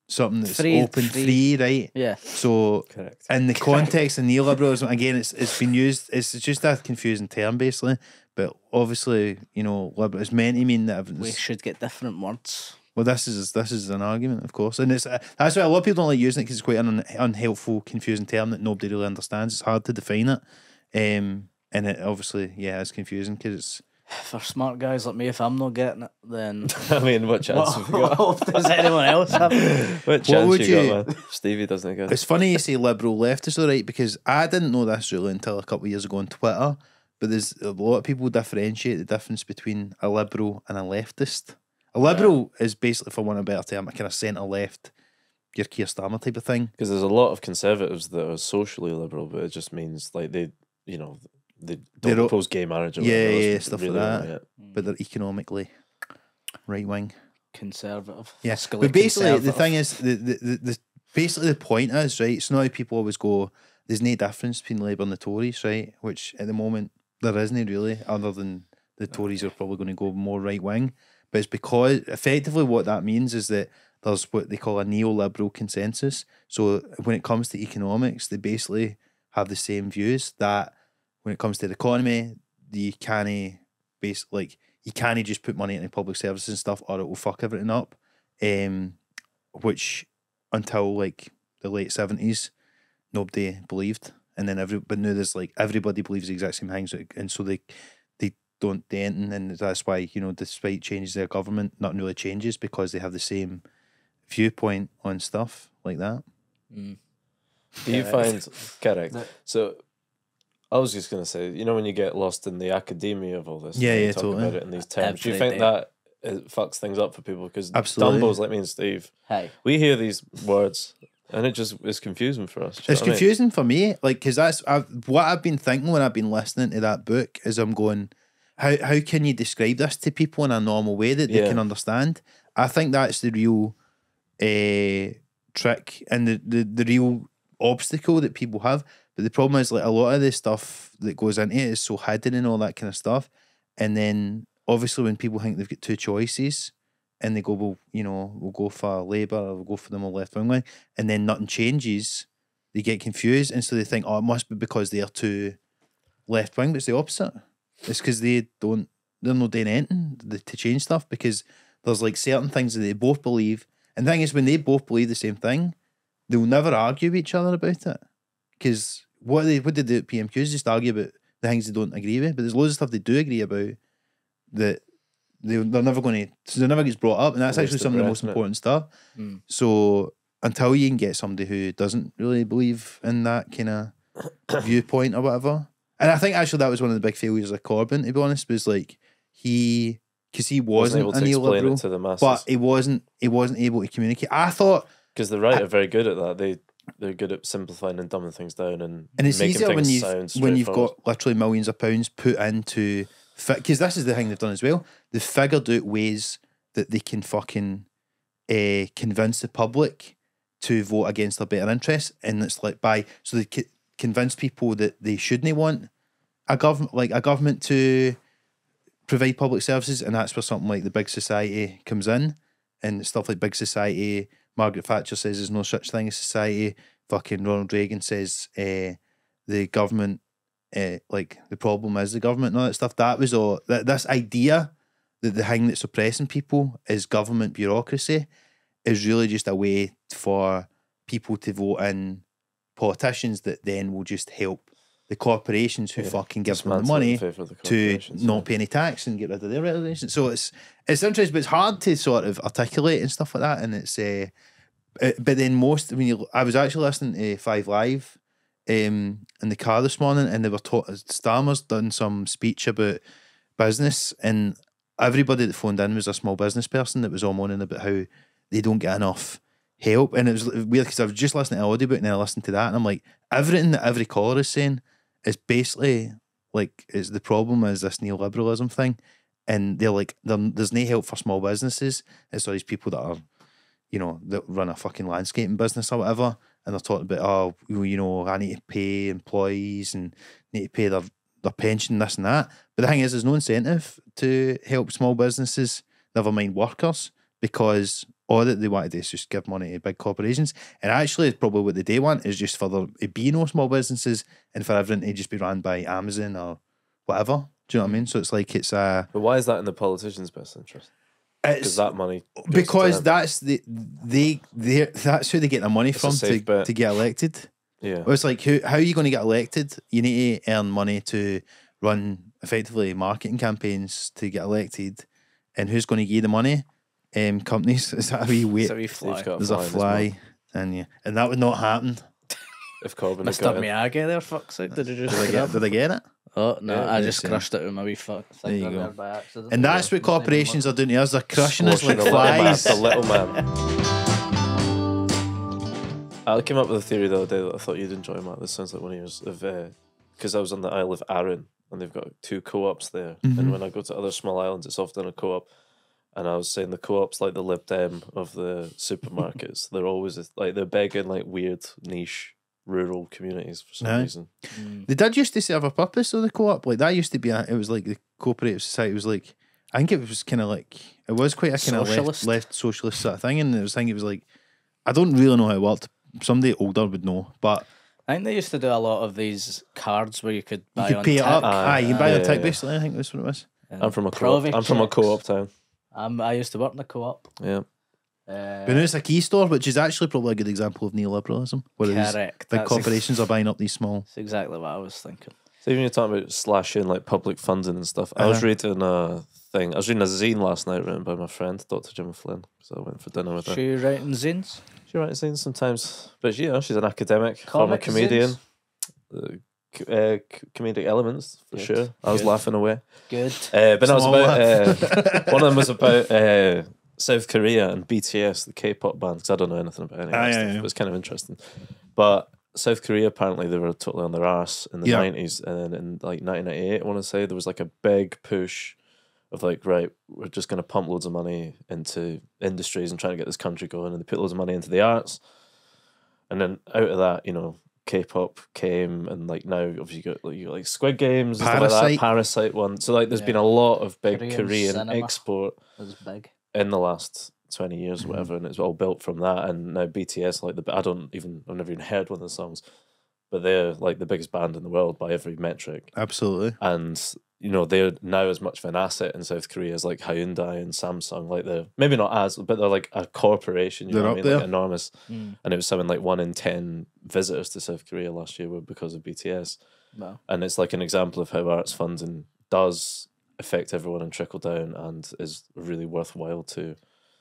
something that's Free, free, right? Yeah. So Correct. in the context of neoliberalism, again, it's been used. It's just a confusing term, basically. But obviously, liberal is meant to mean that We everything's. should get different words. Well, this is an argument, of course, and that's why a lot of people don't like using it, because it's quite an unhelpful, confusing term that nobody really understands. It's hard to define it, and it obviously, it's confusing because it's. For smart guys like me, if I'm not getting it, then I mean, what chance have we got? does anyone else have it? What chance would you you- got, man? Stevie doesn't get It's funny you say liberal leftist, though, right? Because I didn't know this really until a couple of years ago on Twitter. But there's a lot of people differentiate the difference between a liberal and a leftist. A liberal is basically, for want of a better term, a kind of centre left, your Keir Starmer type of thing. Because there's a lot of conservatives that are socially liberal, but it just means like they don't They're all- oppose gay marriage or Yeah, whatever. yeah, That's stuff really like only that. it. But they're economically right wing. Conservative. Yeah, Fiscally but basically the conservative. thing is, the basically the point is, right, it's not how people always go, there's no difference between Labour and the Tories, right? Which at the moment there isn't really, other than the Tories are probably going to go more right wing. But it's because effectively what that means is that there's what they call a neoliberal consensus. So when it comes to economics, they basically have the same views that when it comes to the economy, you can't you can't just put money into public services and stuff, or it will fuck everything up. Which until like the late 70s, nobody believed, and then but now there's everybody believes the exact same things, and so they don't do anything, and that's why despite changes their government, nothing really changes because they have the same viewpoint on stuff like that. Mm. Do you find correct? No. So I was just gonna say, when you get lost in the academia of all this, Yeah, and you yeah, talk totally. about it in these terms. Do you Every think day. that it fucks things up for people? Because Absolutely. Dumbos like me and Steve, Hey. we hear these words and it just is confusing for us. Do you It's know what I mean? confusing for me, because what I've been thinking when I've been listening to that book is I'm going, how can you describe this to people in a normal way that they Yeah. can understand? I think that's the real trick and the real obstacle that people have. But the problem is, a lot of the stuff that goes into it is so hidden and all that kind of stuff. And then obviously when people think they've got two choices and they go, well, we'll go for Labour or we'll go for the more left wing, and then nothing changes, they get confused, and so they think, it must be because they're too left wing. But it's the opposite. It's because they're not doing anything to change stuff, because there's certain things that they both believe. And the thing is, when they both believe the same thing, they'll never argue with each other about it. Because what they do at PMQ is just argue about the things they don't agree with. But there's loads of stuff they do agree about that they're never going to, so it never gets brought up. And that's Waste actually of some of the breath, most isn't it? important stuff. Mm. So until you can get somebody who doesn't really believe in that kind of viewpoint or whatever. And I think actually that was one of the big failures of Corbyn, to be honest, was because he wasn't able a to explain it neoliberal, to the masses. but he wasn't able to communicate. I thought, Because the right are very good at that. They're good at simplifying and dumbing things down and and it's making easier when things sound you've straightforward. got literally millions of pounds put into, because this is the thing they've done as well. They've figured out ways that they can fucking convince the public to vote against their better interests, and it's so they convince people that they shouldn't want a government to provide public services, and that's where something like the Big Society comes in, and stuff like Big Society. Margaret Thatcher says there's no such thing as society. Fucking Ronald Reagan says the government, the problem is the government and all that stuff. That was all. This idea that the thing that's oppressing people is government bureaucracy is really just a way for people to vote in politicians that then will just help the corporations who fucking give them the Dismantle it in money favour of the to corporations, not pay any tax and get rid of their regulations. So it's interesting, but it's hard to sort of articulate and stuff like that. And it's but then I was actually listening to Five Live in the car this morning, and they were Starmer's done some speech about business, and everybody that phoned in was a small business person that was all moaning about how they don't get enough help. And it was weird because I was just listening to an audiobook and then I listened to that, and I'm like, everything that every caller is saying is basically like, it's the problem is this neoliberalism thing, and they're like, there's no help for small businesses. It's all these people that are, that run a fucking landscaping business or whatever, and they're talking about, I need to pay employees and need to pay their pension, this and that. But the thing is, there's no incentive to help small businesses, never mind workers, because all that they want to do is just give money to big corporations. And actually, probably what they do want is just for there to be no small businesses and for everything to just be run by Amazon or whatever. Do you know what I mean? So it's like But why is that in the politicians' best interest? Because that money that's that's who they get their money from to get elected. Yeah. Well, it's like, how are you going to get elected? You need to earn money to run effectively marketing campaigns to get elected, and who's going to give you the money? Companies. Is that a wee wait? There's a fly, and that would not happen if Corbyn Mr. Miyagi there, fuck's sake. Did you just did I get it? Oh no, yeah, I just crushed it with my wee fuck. There you go. By accident. And that's what corporations are doing to us. They're crushing us like flies. The little man. I came up with a theory the other day that I thought you'd enjoy, Mark. This sounds like one of yours. Because I was on the Isle of Arran, and they've got 2 co-ops there. Mm-hmm. And when I go to other small islands, it's often a co-op. And I was saying the co-op's like the Lib Dem of the supermarkets. They're always they're big in like weird niche rural communities for some reason. They did used to serve a purpose of the co-op. Like that used to be it was like the cooperative society was like, I think it was kind of like, it was quite a kind of left socialist sort of thing. And it was like, I don't really know how it worked. Somebody older would know, but I think they used to do a lot of these cards where you could buy you could on pay tick. it up. You can buy on tick basically. I think that's what it was. I'm from a co-op. I'm from a co-op town. I used to work in a co-op. Yeah. But now it's a key store, which is actually probably a good example of neoliberalism. Where correct. Big corporations are buying up these small. That's exactly what I was thinking. So even you're talking about slashing like public funding and stuff. I was reading a zine last night written by my friend, Dr. Jim Flynn, because I went for dinner with her. She writing zines? She writes zines sometimes. But she's an academic, former comedian. Comedic elements, for sure. I was laughing away. Good. But that was about... one of them was about... South Korea and BTS, the K-pop band, because I don't know anything about any of that stuff. It was kind of interesting. But South Korea, apparently, they were totally on their arse in the 90s. And then in like 1998, I want to say, there was like a big push of like, right, we're just going to pump loads of money into industries and trying to get this country going. And they put loads of money into the arts. And then out of that, K-pop came, and like now obviously you got like Squid Games and stuff like that, Parasite one. So like there's been a lot of big Korean export. Was big in the last 20 years or whatever, and it's all built from that. And now BTS, I've never even heard one of the songs, but they're like the biggest band in the world by every metric. Absolutely. And they're now as much of an asset in South Korea as like Hyundai and Samsung. Like they're maybe not as, but they're like a corporation. You know what I mean? Like enormous. And it was something like 1 in 10 visitors to South Korea last year were because of BTS. Wow. And it's like an example of how arts funding does affect everyone and trickle down, and is really worthwhile to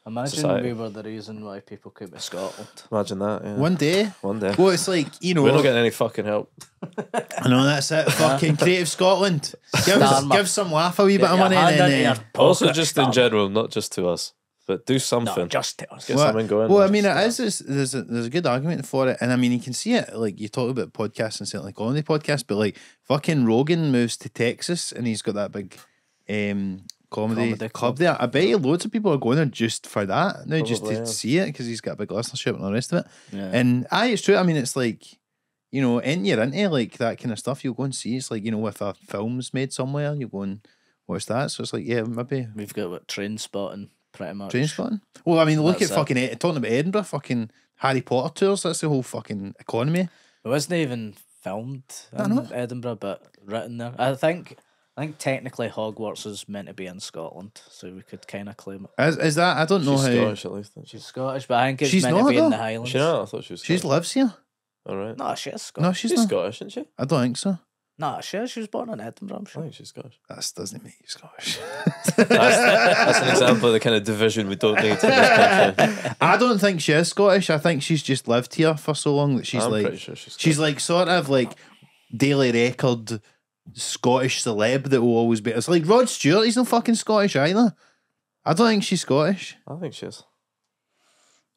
imagine we were the reason why people came to Scotland. Imagine that. Yeah. One day. Well, it's like, we're not getting any fucking help. I know, that's it. Fucking Creative Scotland. Give some laugh a wee bit of money, and then also just in general, not just to us, but do something. No, just to us. Get something going. Well, I mean, there's a good argument for it, and I mean, you can see it. Like you talk about podcasts and certainly comedy podcasts, but like fucking Rogan moves to Texas, and he's got that big comedy club there. I bet you loads of people are going there just for that now, just to see it, because he's got a big listenership and all the rest of it. Yeah. And it's true. I mean, it's like, and you're into like that kind of stuff, you'll go and see. It's like, if a film's made somewhere, you go and watch that. So it's like, maybe we've got Train Spotting, pretty much. Train Spotting. Well, I mean, look at fucking talking about Edinburgh, fucking Harry Potter tours. That's the whole fucking economy. It wasn't even filmed in Edinburgh, but written there. I think technically Hogwarts is meant to be in Scotland, so we could kind of claim it. Is that? I don't know how. She's Scottish, at least. She's Scottish, but I think it's meant to be in the Highlands. She not? I thought she was Scottish. She lives here. All right. No, she is Scottish. No, she's Scottish, isn't she? I don't think so. Nah, she was born in Edinburgh, I'm I sure. think she's Scottish. That doesn't make you Scottish. That's an example of the kind of division we don't need in this country. I don't think she is Scottish. I think she's just lived here for so long that she's I'm like, pretty sure she's she's like sort of like Daily Record Scottish celeb that will always be. It's like Rod Stewart. He's not fucking Scottish either. I don't think she's Scottish. I think she is.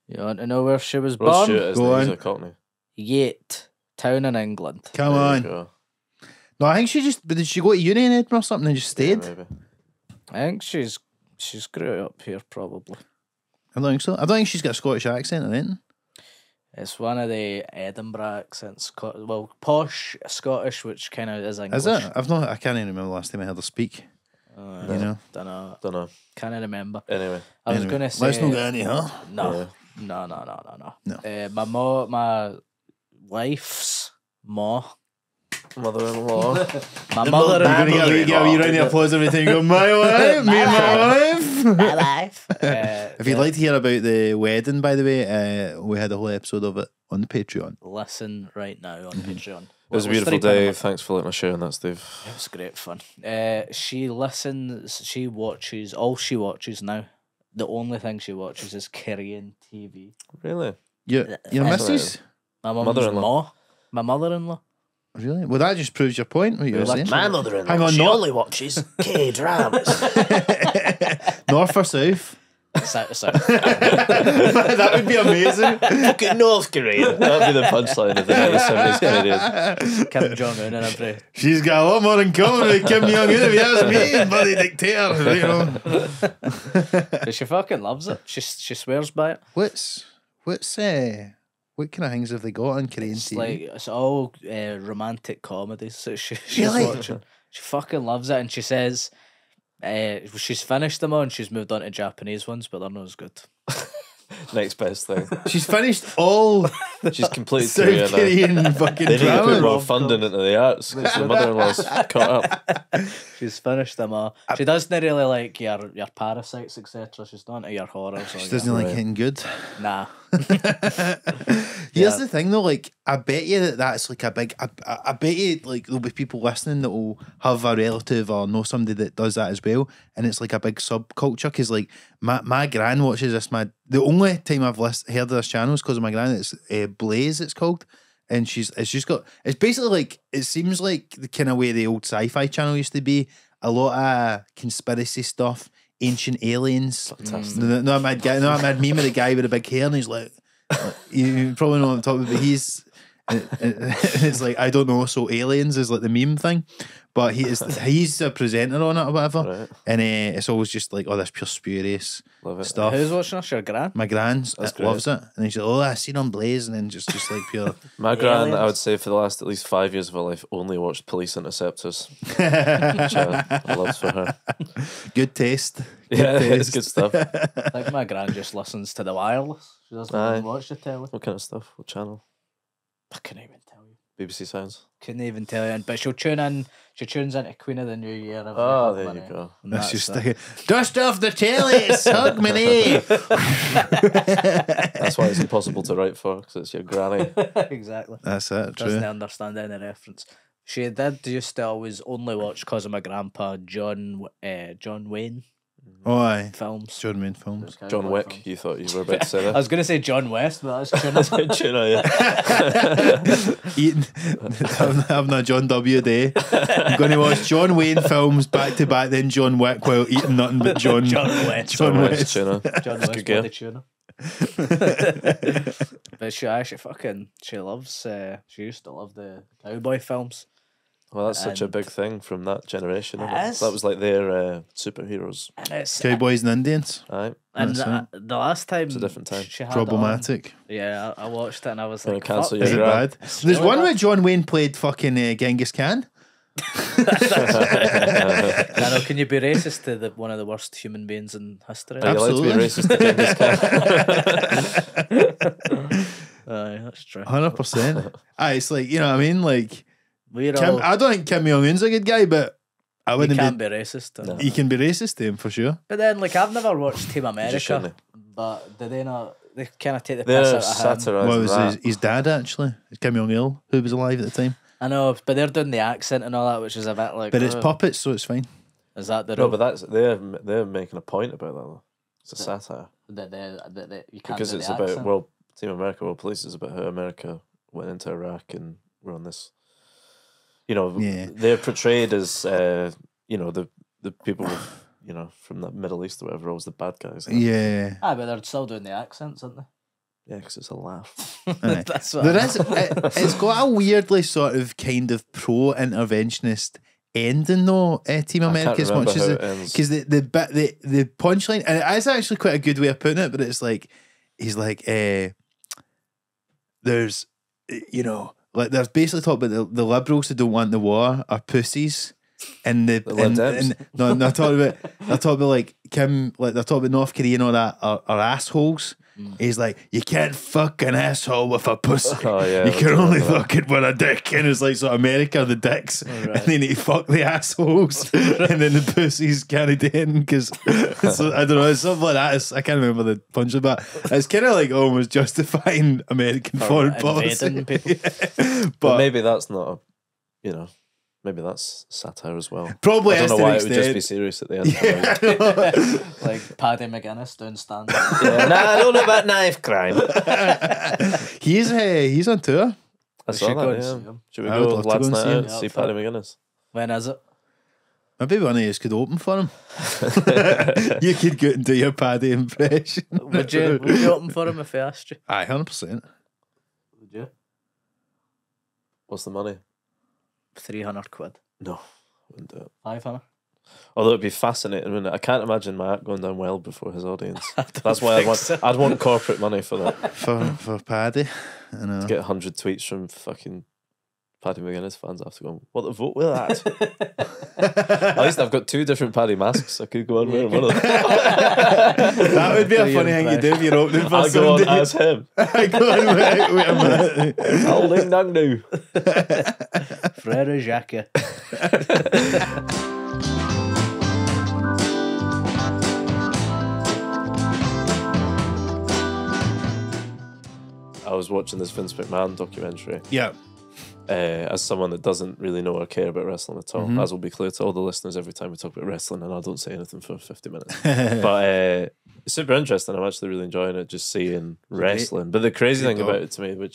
You want to know where she was Rod born? Stewart is Go he's on. a Cockney. Yate, town in England. Come There you on. go. No, I think she just. Did she go to uni in Edinburgh or something and just stayed? Yeah, maybe. I think she's grew up here probably. I don't think so. I don't think she's got a Scottish accent or anything. It's one of the Edinburgh accents. Well, posh Scottish, which kind of is English. Is it? I can't even remember the last time I heard her speak. You know. Don't Don't know. Can't remember. Anyway. I was Anyway, gonna say let's not get any, huh? no. Yeah. No. My wife's ma. Mother-in-law. My mother. You're gonna get a wee round of applause every time you go, my wife, me and my wife. My wife. If you'd like to hear about the wedding, by the way, we had a whole episode of it on the Patreon. Listen right now on Patreon. It was a beautiful day. Thanks for letting us share on that, Steve. It was great fun. She listens. She watches. All she watches now. The only thing she watches is Korean TV. Really? Your missus? My mum's Mother-in-law. ma. My mother-in-law. Really? Well, that just proves your point. What you were saying? My mother-in-law. Hang on, she no. only watches K-dramas. North or south? South. That would be amazing. Fucking North Korea. That would be the punchline of the 1970s Canadian. Kim Jong-un and every. She's got a lot more in common with Kim Jong-un, if you ask me, bloody dictator, you know. But she fucking loves it. She swears by it. What kind of things have they got on Korean It's TV? like it's all romantic comedies that she's Really? watching. She fucking loves it, and she says she's finished them all, and she's moved on to Japanese ones, but they're not as good. Next best thing. She's finished all She's completed Korea South now. Korean fucking They need to put dramas. more funding into the arts because the mother-in-law's caught up. She's finished them all. She doesn't really like your Parasites, etc. She's not into your horrors. She doesn't like anything good. Nah. Here's the thing though, like I bet you that's like a big. I bet you like there'll be people listening that will have a relative or know somebody that does that as well, and it's like a big subculture because like my gran watches this. The only time I've heard of this channel is because of my gran. It's Blaze. It's called. And it's basically like, it seems like the kind of way the old sci-fi channel used to be, a lot of conspiracy stuff, ancient aliens. Fantastic. No, I'm mad meme of the guy with the big hair, and he's like you probably know what I'm talking about, but it's like, I don't know, so aliens is like the meme thing, but he's a presenter on it or whatever, Right. and it's always just like, oh, this pure spurious Love it. stuff. Who's watching us? Your gran? My gran's That's great. loves it, and he's like, oh, I seen on Blaze, and then just like pure. My gran, Aliens. I would say, for the last at least 5 years of her life, only watched Police Interceptors. Which I loved for her. Good taste. Yeah, taste. it's good stuff. I think my gran just listens to the wireless. She doesn't Aye. even watch the telly. What kind of stuff? What channel? I couldn't even tell you. BBC Sounds. Couldn't even tell you. But she'll tune in. She tunes into Queen of the New Year. Every Oh, half there you minute. go. And That's that's just it. dust off the telly, hug me knee. That's why it's impossible to write for, because it's your granny. Exactly. That's it. Doesn't True. understand any reference. She did used to always only watch because of my grandpa John Wayne Oh, aye. films. John Wayne films. John Wick, you thought you were about to say I that. was going to say John West, but that's Tuna. Tuna, yeah. Eating, having a John W. day. I'm going to watch John Wayne films back to back, then John Wick while eating nothing but John West. John West. Tuna. John That's West good bloody tuna. But she loves. She used to love the cowboy films. Well, that's such a And- big thing from that generation. Isn't It it? is. That was like their superheroes. And it's Cowboys and Indians. Aye. and That's the last time It's a different time. she had Problematic. It on, yeah, I watched it and I was Gonna like, cancel fuck your Is it me. Right. bad? It's There's really one bad. where John Wayne played fucking Genghis Khan. Nano, can you be racist to one of the worst human beings in history? Are you allowed to be Absolutely. racist to Genghis Khan? Aye, that's true. 100%. Aye, it's like, you know what I mean? Like, We're Kim, all, I don't think Kim Jong Un's a good guy, but I you wouldn't can't be. be racist. No. You can be racist to him for sure. But then, like, I've never watched Team America, shouldn't. but do they not? They kind of take the They're piss out of him. What satirising was that. his dad actually? Kim Jong Il, who was alive at the time. I know, but they're doing the accent and all that, which is a bit like. But it's puppets, so it's fine. Is that the No, but they're making a point about that though. It's a satire. You can't Because do it's the about accent. Team America World Police is about how America went into Iraq and we're on this. You know, they're portrayed as the people with, from the Middle East or whatever, always the bad guys. Yeah. But they're still doing the accents, aren't they? Yeah, because it's a laugh. That's what There is. It's got a weirdly sort of kind of pro-interventionist ending though. Team America, as much as because the punchline, and it's actually quite a good way of putting it. But it's like he's like, there's, like there's basically talk about the liberals who don't want the war are pussies. And they're talking about like Kim, like they're talking about North Korea and all that are assholes. He's like, you can't fuck an asshole with a pussy. Oh, yeah, you can only fuck it with a dick. And it's like, so America are the dicks, and they need to fuck the assholes, and then the pussies carried in because so, I don't know, it's something like that. I can't remember the punchline, but it's kind of like almost justifying American foreign policy. But maybe that's not maybe that's satire as well. Probably. I don't know why it would just be serious at the end. Yeah. Like Paddy McGuinness doing stand-up. I don't know about knife crime. He's on tour. I saw that. Yeah. Should we go lads night out see Paddy McGuinness? When is it? Maybe one of you could open for him. You could go and do your Paddy impression. Would you open for him if he asked you? Aye, 100%. Would you? What's the money? 300 quid. No, wouldn't do it. 500. Although it'd be fascinating, wouldn't it? I can't imagine my act going down well before his audience. That's why I'd want corporate money for that. For Paddy. I know. To get 100 tweets from fucking Paddy McGuinness fans after going, what the vote with that? At least I've got 2 different Paddy masks. I could go on wearing one of them. That would be a funny thing to do if you're opening for I'll go on as him. I go on, wait a minute. I'll ding dong do. Frere Jacques. I was watching this Vince McMahon documentary. Yeah. As someone that doesn't really know or care about wrestling at all, as will be clear to all the listeners every time we talk about wrestling, and I don't say anything for 50 minutes. But it's super interesting. I'm actually really enjoying it, just seeing wrestling. But the crazy thing about it to me,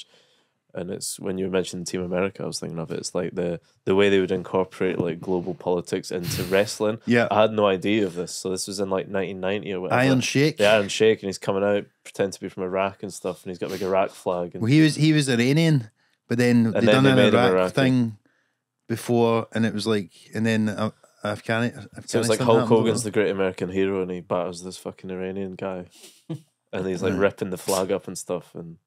and it's when you mentioned Team America, I was thinking of it. It's like the way they would incorporate like global politics into wrestling. Yeah, I had no idea of this. So this was in like 1990 or whatever. Iron Sheik. The Iron Sheik, and he's coming out pretending to be from Iraq and stuff, and he's got like a Iraq flag. And well, he was Iranian, but then they done an Iraq thing before, and it was like, and then Afghanistan. So it's like Hulk Hogan's the great American hero, and he batters this fucking Iranian guy, and he's like ripping the flag up and stuff, and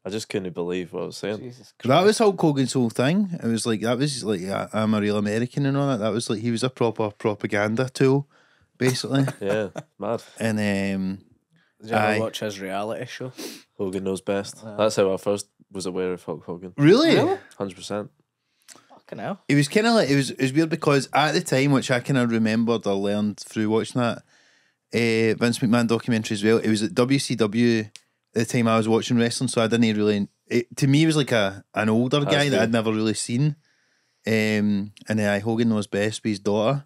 I just couldn't believe what I was saying. That was Hulk Hogan's whole thing. It was like, that was like, I'm a real American and all that. That was like, he was a proper propaganda tool, basically. Yeah, mad. And did you ever watch his reality show? Hogan Knows Best. That's how I first was aware of Hulk Hogan. Really? 100%. Fucking hell. It was kind of like, it was weird because at the time, which I kind of remembered or learned through watching that Vince McMahon documentary as well, it was at WCW at the time I was watching wrestling, so I didn't really, to me it was like an older guy that I'd never really seen. And then Hogan Knows Best with his daughter.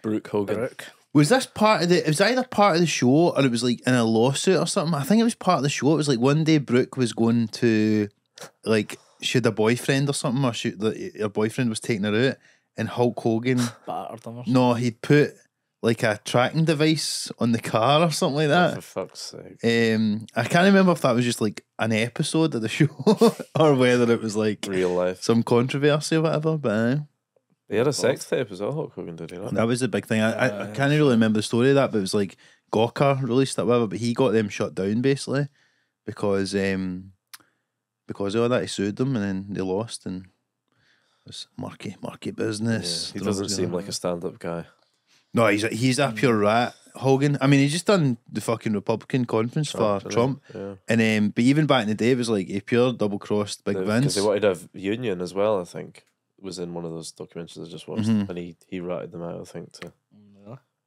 Brooke Hogan. Was this part of it was either part of the show or it was like in a lawsuit or something? I think it was part of the show. It was like one day Brooke was going to like shoot a boyfriend or something, or her boyfriend was taking her out, and Hulk Hogan battered him or something. No, he'd put like a tracking device on the car or something like that. Oh, for fuck's sake. I can't remember if that was just like an episode of the show or whether it was like real life, some controversy or whatever, but he had a sex tape as well, Hulk Hogan, did he not? That was the big thing. I can't really remember the story of that, but it was like Gawker released it, whatever, but he got them shut down basically because of all that. He sued them and then they lost, and it was murky business. Yeah, he doesn't seem like a stand-up guy. No, he's a pure rat, Hogan. I mean, he's just done the fucking Republican conference for Trump. Yeah. And but even back in the day, it was like he pure double-crossed Big Vince. Because they wanted to have union as well, I think. Was in one of those documentaries I just watched, and he ratted them out, I think, too.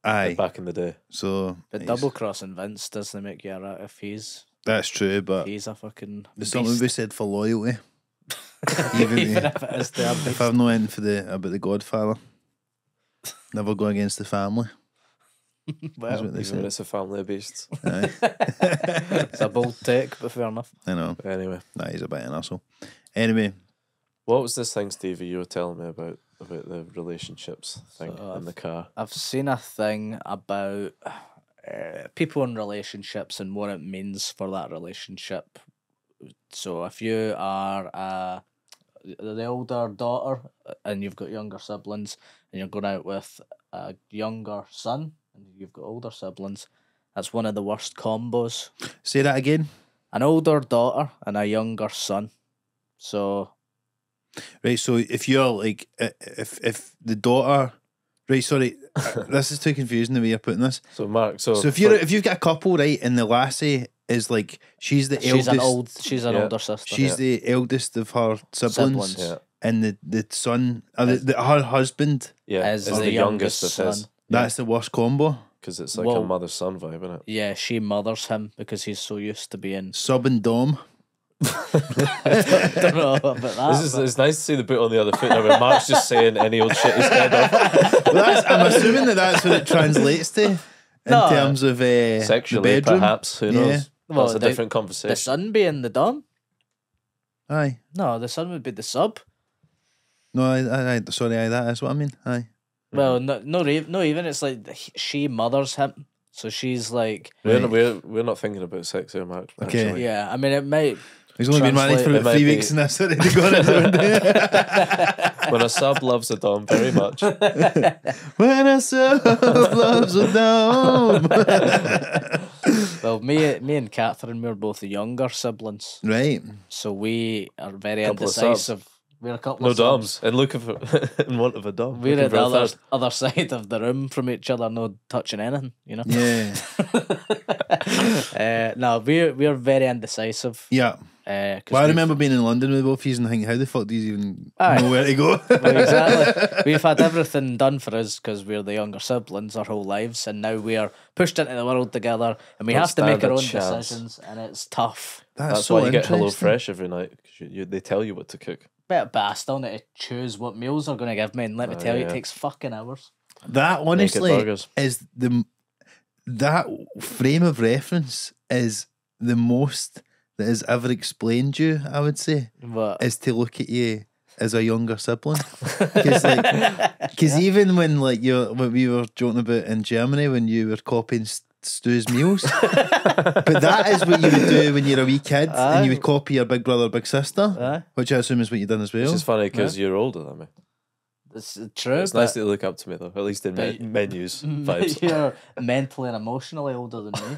Aye. Back in the day. So, but double-crossing Vince doesn't make you a rat if he's... That's true, but... He's a fucking there's something we said for loyalty. Even, Even if it is their if beast. I've no anything about the Godfather, never go against the family. That's Well, what they Even when say. it's a family of beasts. Aye. it's a bold take, but fair enough. I know. Anyway, Nah, he's a bit of an asshole. Anyway, what was this thing, Stevie, you were telling me about the relationships thing So in the car? I've seen a thing about people in relationships and what it means for that relationship. So if you are the older daughter and you've got younger siblings and you're going out with a younger son and you've got older siblings, that's one of the worst combos. say that again. An older daughter and a younger son. So Right, so if you're like, if the daughter, right, sorry, this is too confusing the way you're putting this. So Mark, so So if you've got a couple, right, and the lassie is like she's the she's eldest, she's an Yeah. older sister. she's the eldest of her siblings, Siblings. yeah, and the son, her husband, yeah, As is the the youngest youngest of his, son. that's the worst combo. because it's like Well- a mother son vibe, isn't it? Yeah, she mothers him because he's so used to being. Sub and dom. I don't know about that. This is but- it's nice to see the boot on the other foot now, where Mark's just saying any old shit he's head off. Well, I'm assuming that's what it translates to in No. terms of Sexually, the bedroom. perhaps. Who Yeah. knows? Well, That's a the- different conversation. the son being the dom? Aye, No, the son would be the sub. no, sorry, aye, that is what I mean. Aye, Well, no, even it's like she mothers him, so she's like, We're not thinking about sex here, Mark. Okay. actually. yeah. I mean, it might. he's only been married for Translate- about it 3 might weeks be- and that's already gone into When a sub loves a dom very much, When a sub loves a dom. Well, me and Catherine, we're both the younger siblings, Right. so we are very Couple of subs. indecisive. We're a couple no of subs. doms, and looking for in want of a dom. We're looking at for the a third. other side of the room from each other, no touching anything, you know. Yeah. No, we're very indecisive. Yeah. 'Cause Well, I we've- remember being in London with both of you and thinking, how the fuck do you even Aye. know where to go? Well, exactly. We've had everything done for us because we're the younger siblings our whole lives, and now we are pushed into the world together, and we Don't have to make stand our a own chance. decisions, and it's tough. That's, That's so why you get Hello interesting. Fresh every night, because they tell you what to cook. But I still need to choose what meals they're going to give me, and let me Oh, tell you, yeah. it takes fucking hours. That honestly burgers. is that frame of reference is the most that has ever explained you, I would say, But is to look at you as a younger sibling. Because even when when we were joking about in Germany when you were copying Stu's meals, but that is what you would do when you're a wee kid and you would copy your big brother, big sister, Aye. which I assume is what you've done as well. Which is funny because you're older than me. it's true. It's nice that you look up to me though, at least in but- menus but vibes, you're mentally and emotionally older than me,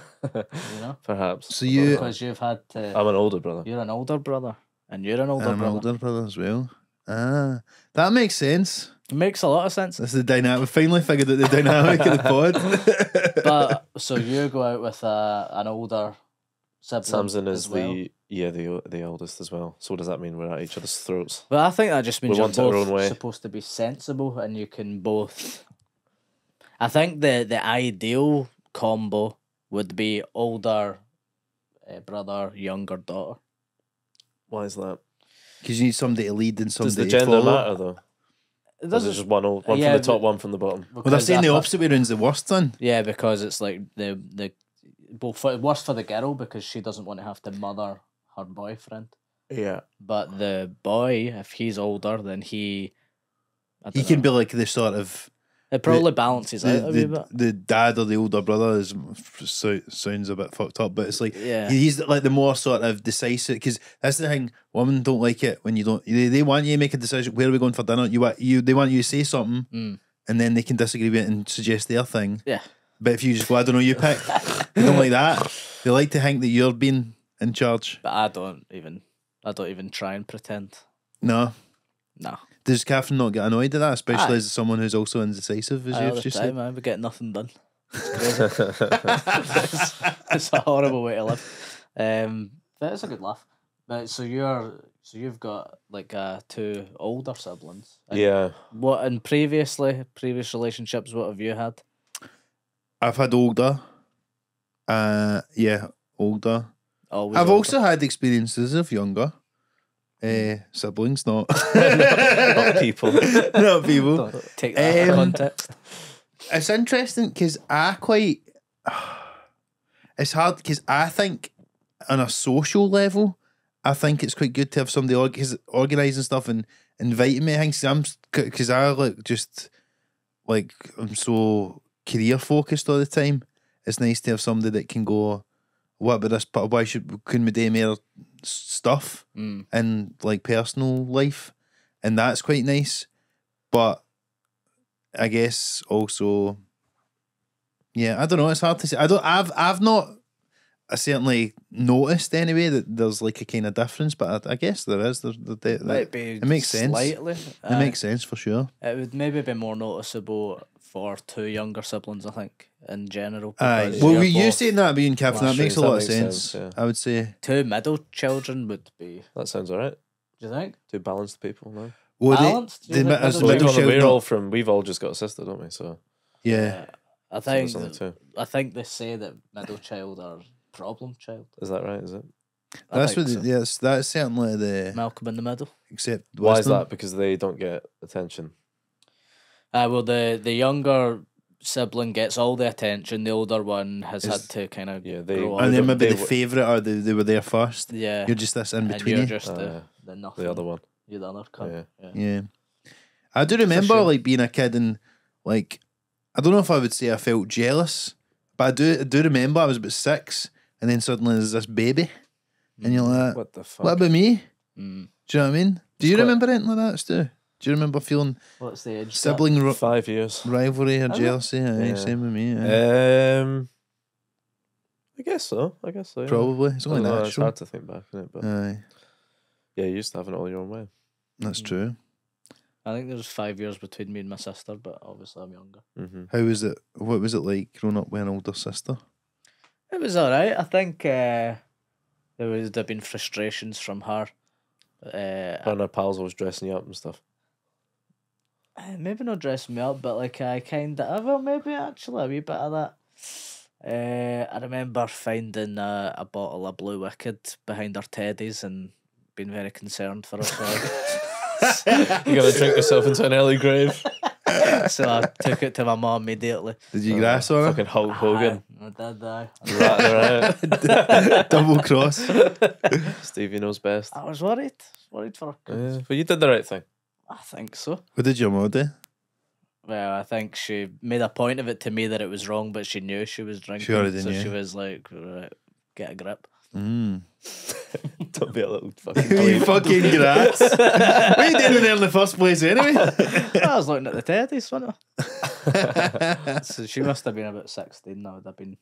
you know, perhaps. So you- because you've had to. I'm an older brother. You're an older brother, and you're an older I'm an brother. older brother as well. Ah, that makes sense. It makes a lot of sense. That's the dynamic. We finally figured out the dynamic of the pod. But so you go out with an older sibling. Samson is as well. the eldest as well. So what does that mean? We're at each other's throats. But I think that just means We you're want it our own both way. supposed to be sensible, and you can both. I think the ideal combo would be older brother, younger daughter. Why is that? Because you need somebody to lead and Does somebody the to gender follow. matter though? It Or is it doesn't. just one Yeah, from the top, but- one from the bottom? Well, they're saying the opposite way around's the worst then. Yeah, because it's like the worse for the girl because she doesn't want to have to mother her boyfriend. Yeah. But the boy, if he's older, then he. I He don't can know. be like the sort of It probably balances out a wee bit. the dad or the older brother sounds a bit fucked up, but it's like Yeah. he's like the more sort of decisive. Because that's the thing, women don't like it when you don't. They want you to make a decision. Where are we going for dinner? They want you to say something, and then they can disagree with it and suggest their thing. Yeah. But if you just go, I don't know, you pick. They don't like that. They like to think that you're being in charge. But I don't even try and pretend. No. No. Does Catherine not get annoyed at that, especially Aye. as someone who's also indecisive, as All you've the just time, said? man, we get nothing done. It's crazy. it's a horrible way to live. But it's a good laugh. But so you've got like two older siblings. And Yeah. What in previous relationships? What have you had? I've had older. Older. Always. I've older. also had experiences of younger. Siblings, not Not people. not people. Don't take that out of context. It's interesting because it's hard because I think on a social level, I think it's quite good to have somebody organising stuff and inviting me to things. Because I I'm so career focused all the time. It's nice to have somebody that can go, what about this? Why couldn't we do more stuff in like personal life? And that's quite nice. But I guess also, yeah, I don't know. It's hard to say. I've not. I certainly noticed anyway that there's like a kind of difference, but I guess there is. Might be it makes sense. slightly. It makes sense for sure. It would maybe be more noticeable for two younger siblings, I think, in general. Aye. because Well, you're you both- saying that being Catherine, that Well, makes a sure, lot that of makes sense. sense, yeah. I would say. two middle children would be. That sounds alright. Do you think? Two balanced people, no? Well, Balanced? Do you think as the middle middle child, We've all just got a sister, don't we? So yeah. I so think. there's only two. I think they say that middle child are problem child. Is that right? Is it? That's think what. so. Yes, that's certainly the. Malcolm in the middle. Except Why is wisdom. that? Because they don't get attention. Well, the younger sibling gets all the attention. The older one has Is- had to kind of Yeah, they- grow And up. then maybe they the were- favourite, or they were there first. Yeah, You're just this in and between. you're just the The nothing. other one. You're the other cunt. Yeah. Yeah. I do remember shame. like being a kid and like I don't know if I would say I felt jealous, but I do remember I was about 6 and then suddenly there's this baby and you're like, What the fuck? what about me? Mm. Do you know what I mean? Do you quite- remember anything like that, Stu? Do you remember feeling What's the age? sibling 5 years. rivalry or Is it? jealousy? Aye, Yeah. same with me. Aye. I guess so. Yeah. Probably. It's I only don't know, it's natural. hard to think back, isn't it? But Aye, yeah, you used to have it all your own way. that's true. I think there's 5 years between me and my sister, but obviously I'm younger. Mm-hmm. How was it? What was it like growing up with an older sister? It was all right. I think there'd have been frustrations from her. Her and her pals always dressing you up and stuff. Maybe not dressing me up, but like I kind of, well, maybe actually a wee bit of that. I remember finding a bottle of Blue Wicked behind her teddies and being very concerned for herself. You're gonna drink yourself into an early grave. So I took it to my mum immediately. Did you grass on her? Fucking Hulk Hogan. I did, aye. Ratting her out. Double cross. Stevie knows best. I was worried. Worried for her. Yeah, but you did the right thing. I think so. What did your mum do? Well, I think she made a point of it to me that it was wrong, but she knew she was drinking. already so knew. she was like, right, get a grip. Mm. Don't be a little fucking You dweeb. fucking grass. What are you doing there in the first place anyway? I was looking at the teddies, wasn't I? So she must have been about 16. I would have been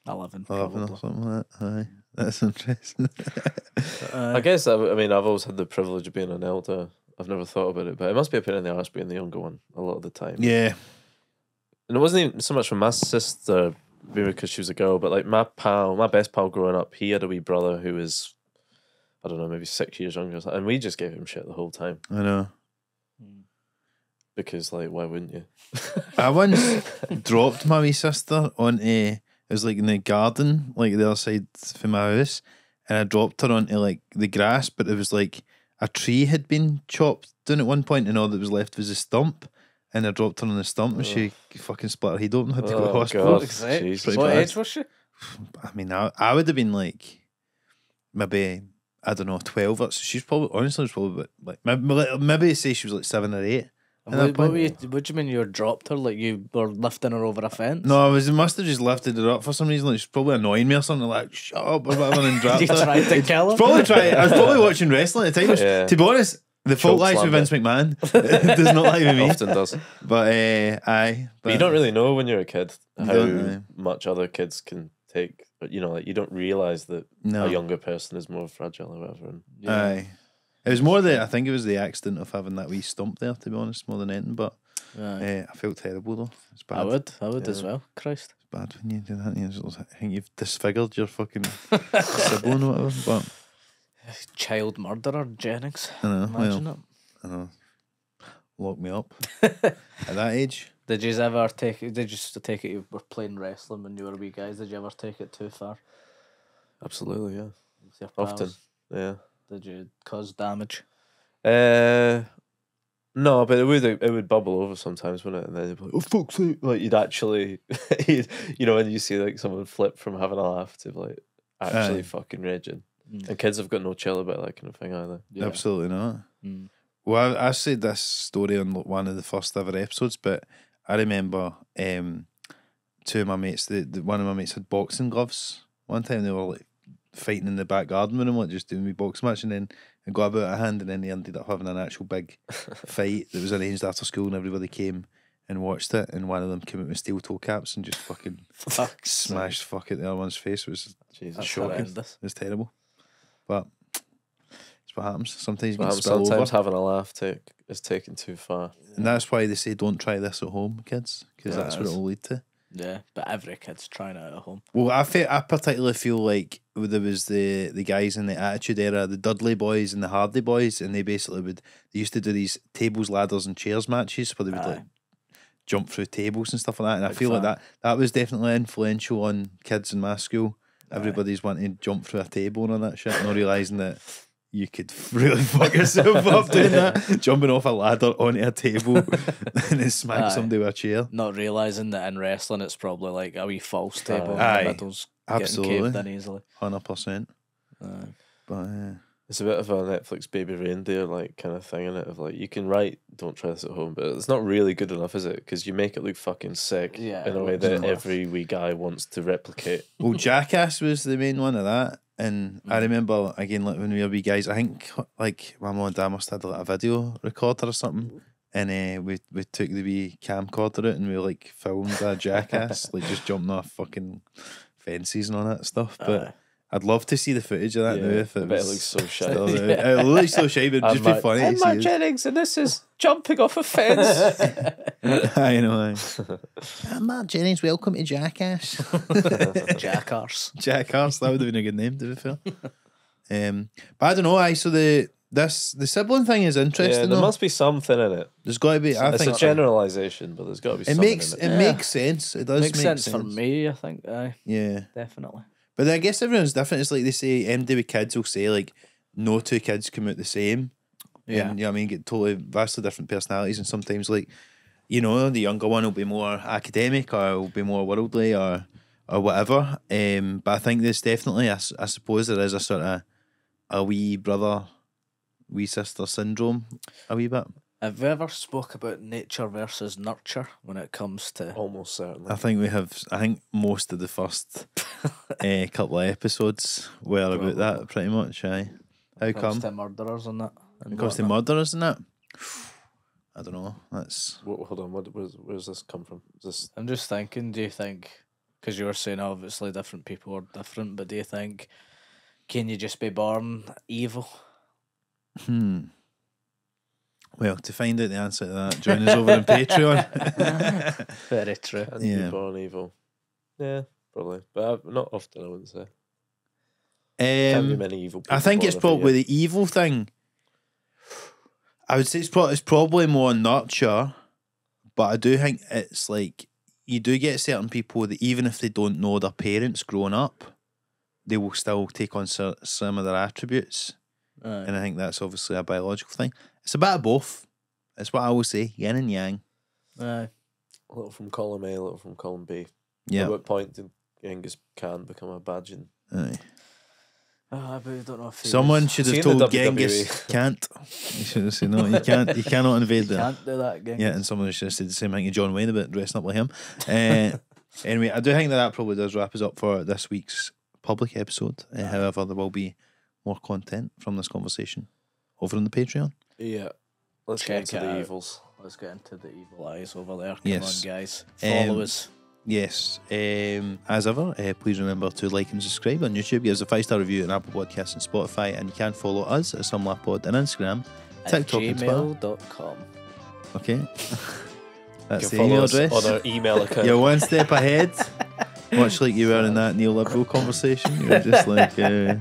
11. 11 or Probably. something like that. Aye. That's interesting. I guess I mean I've always had the privilege of being an elder. I've never thought about it, but it must be a pain in the arse being the younger one a lot of the time. Yeah. And it wasn't even so much from my sister, maybe because she was a girl, but like my best pal growing up, he had a wee brother who was, I don't know, maybe 6 years younger, or something, and we just gave him shit the whole time I know. because, like, why wouldn't you? I once dropped my wee sister onto, it was like in the garden, like the other side from my house, and I dropped her onto like the grass, but it was like a tree had been chopped down at one point and all that was left was a stump, and I dropped her on the stump and she fucking split her head open, had to go to Oh, hospital. God. Jesus. Pretty What bad. age was she? I mean, I would have been like, maybe, I don't know, 12 or so. She's probably, honestly, was probably about, like, maybe say she was like 7 or 8. At that What, point. what do you mean you dropped her? Like you were lifting her over a fence? No, I must have just lifted her up for some reason. Like she's probably annoying me or something. Like shut up or whatever, and dropped You her. tried to kill her? I was probably watching wrestling at the time. Yeah. To be honest, the fault Choke lies with slammed Vince McMahon. It does not lie with me. Often does. But aye. But you don't really know when you're a kid how don't, much other kids can take. But you know, like you don't realize that No. a younger person is more fragile or whatever. And Aye. It was more I think it was the accident of having that wee stump there. To be honest, more than anything. But Aye. I felt terrible though. It's bad. I would as well. Christ. It's bad when you do that. I think you've disfigured your fucking sibling or whatever. But Child murderer Jennings. I know. Imagine Well, it. I know. Lock me up at that age. Did you ever take it? Did you just take it? You were playing wrestling when you were wee guys. Did you ever take it too far? absolutely, yeah. With your Often, pals? yeah. Did you cause damage? No, but it would bubble over sometimes, wouldn't it? And then they'd be like, "Oh fuck's sake!" Like you'd actually, you know, when you see like someone flip from having a laugh to like actually fucking raging, and kids have got no chill about that kind of thing either. Yeah. Absolutely not. Well, I said this story on one of the first ever episodes, but I remember two of my mates. One of my mates had boxing gloves. One time they were like fighting in the back garden with him, like just doing me boxing match, and then it got a bit out of hand, and then they ended up having an actual big fight that was arranged after school, and everybody came and watched it, and one of them came out with steel toe caps and just fucking smashed fuck at the other one's face. It was shocking. It was terrible, but it's what happens. Sometimes you can spill sometimes over. having a laugh is taken too far, and that's why they say don't try this at home, kids, because that's what it will lead to. Yeah, but every kid's trying it at home. Well, I particularly feel like there was the guys in the Attitude Era, the Dudley Boys and the Hardy Boys, and they used to do these tables, ladders, and chairs matches where they would like jump through tables and stuff like that. And I feel like that was definitely influential on kids in my school. Everybody's wanting to jump through a table and all that shit, not realising that you could really fuck yourself up doing that, jumping off a ladder onto a table and then smack somebody with a chair. Not realising that in wrestling it's probably like a wee false table and the middle's getting caved in easily. 100%. But it's a bit of a Netflix baby reindeer like kind of thing in it, of like you can write don't try this at home, but it's not really good enough, is it? Because you make it look fucking sick in a way that every wee guy wants to replicate. Well, Jackass was the main one of that. And I remember, again, like when we were wee guys, I think like my mum and dad must have had like a video recorder or something. And we took the wee camcorder out and we like filmed a Jackass, like just jumping off fucking fences and all that stuff. But I'd love to see the footage of that now. If it looks so shy. It looks so shy, but it'd just be funny. I'm Marc Jennings, and this is jumping off a fence. I know. I'm Marc Jennings. Welcome to Jackass. Jackass. Jackass. That would have been a good name, to be fair. But I don't know. So the sibling thing is interesting. Yeah, there must be something in it. There's got to be. It's a generalisation, but there's got to be something in it. It makes sense. It does make sense for me, I think. Yeah, definitely. But I guess everyone's different. It's like they say, MD with kids will say like, no two kids come out the same. Yeah. And, you know what I mean? Get totally vastly different personalities, and sometimes like, you know, the younger one will be more academic or will be more worldly or whatever. But I think there's definitely, I suppose there is a sort of a wee brother, wee sister syndrome a wee bit. Have we ever spoke about nature versus nurture when it comes to... Almost certainly. I think we have. I think most of the first couple of episodes were about that, pretty much. Aye. How come? It comes to murderers and that. It comes to murderers and that? I don't know. That's... Hold on, where's this come from? Is this... I'm just thinking, do you think... Because you were saying obviously different people are different, but do you think... Can you just be born evil? Well, to find out the answer to that, join us over on Patreon. Very true. Can you be born evil? Yeah, probably. But not often, I wouldn't say. Can't be many evil people. I think it's probably the evil thing. I would say it's probably more nurture, but I do think it's like you do get certain people that even if they don't know their parents growing up, they will still take on some of their attributes. And I think that's obviously a biological thing. It's a bit of both. It's what I always say, yin and yang. A little from column A, a little from column B. Yeah. At what point did Genghis Khan become a badging? Aye. But I don't know if someone should have told Genghis can't. You should have said no. You can't. You cannot invade that. Can't do that, Genghis. Yeah, and someone should have said the same thing to John Wayne about dressing up like him. Anyway, I do think that probably does wrap us up for this week's public episode. However, there will be more content from this conversation over on the Patreon. Yeah. Let's get into the evils. Let's get into the evil eyes over there. Come Yes. on, guys. Follow us. Yes. As ever, please remember to like and subscribe on YouTube. Give us a 5-star review on Apple Podcasts and Spotify. And you can follow us at SomeLaughPod on Instagram, TikTok, and Twitter. gmail.com. Okay. That's You the can email follow us address. on our email account. You're one step ahead. Much like you were in that neoliberal conversation. You were just like a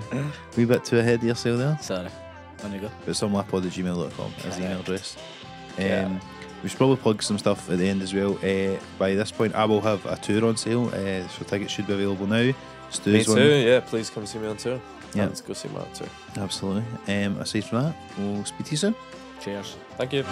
wee bit too ahead of yourself there. Sorry. On you go. But somelapod@gmail.com is the email address. We should probably plug some stuff at the end as well. By this point, I will have a tour on sale, so tickets should be available now. Me too, yeah. Please come see me on tour. Yeah. And go see Marc too. Absolutely. Aside from that, we'll speak to you soon. Cheers. Thank you.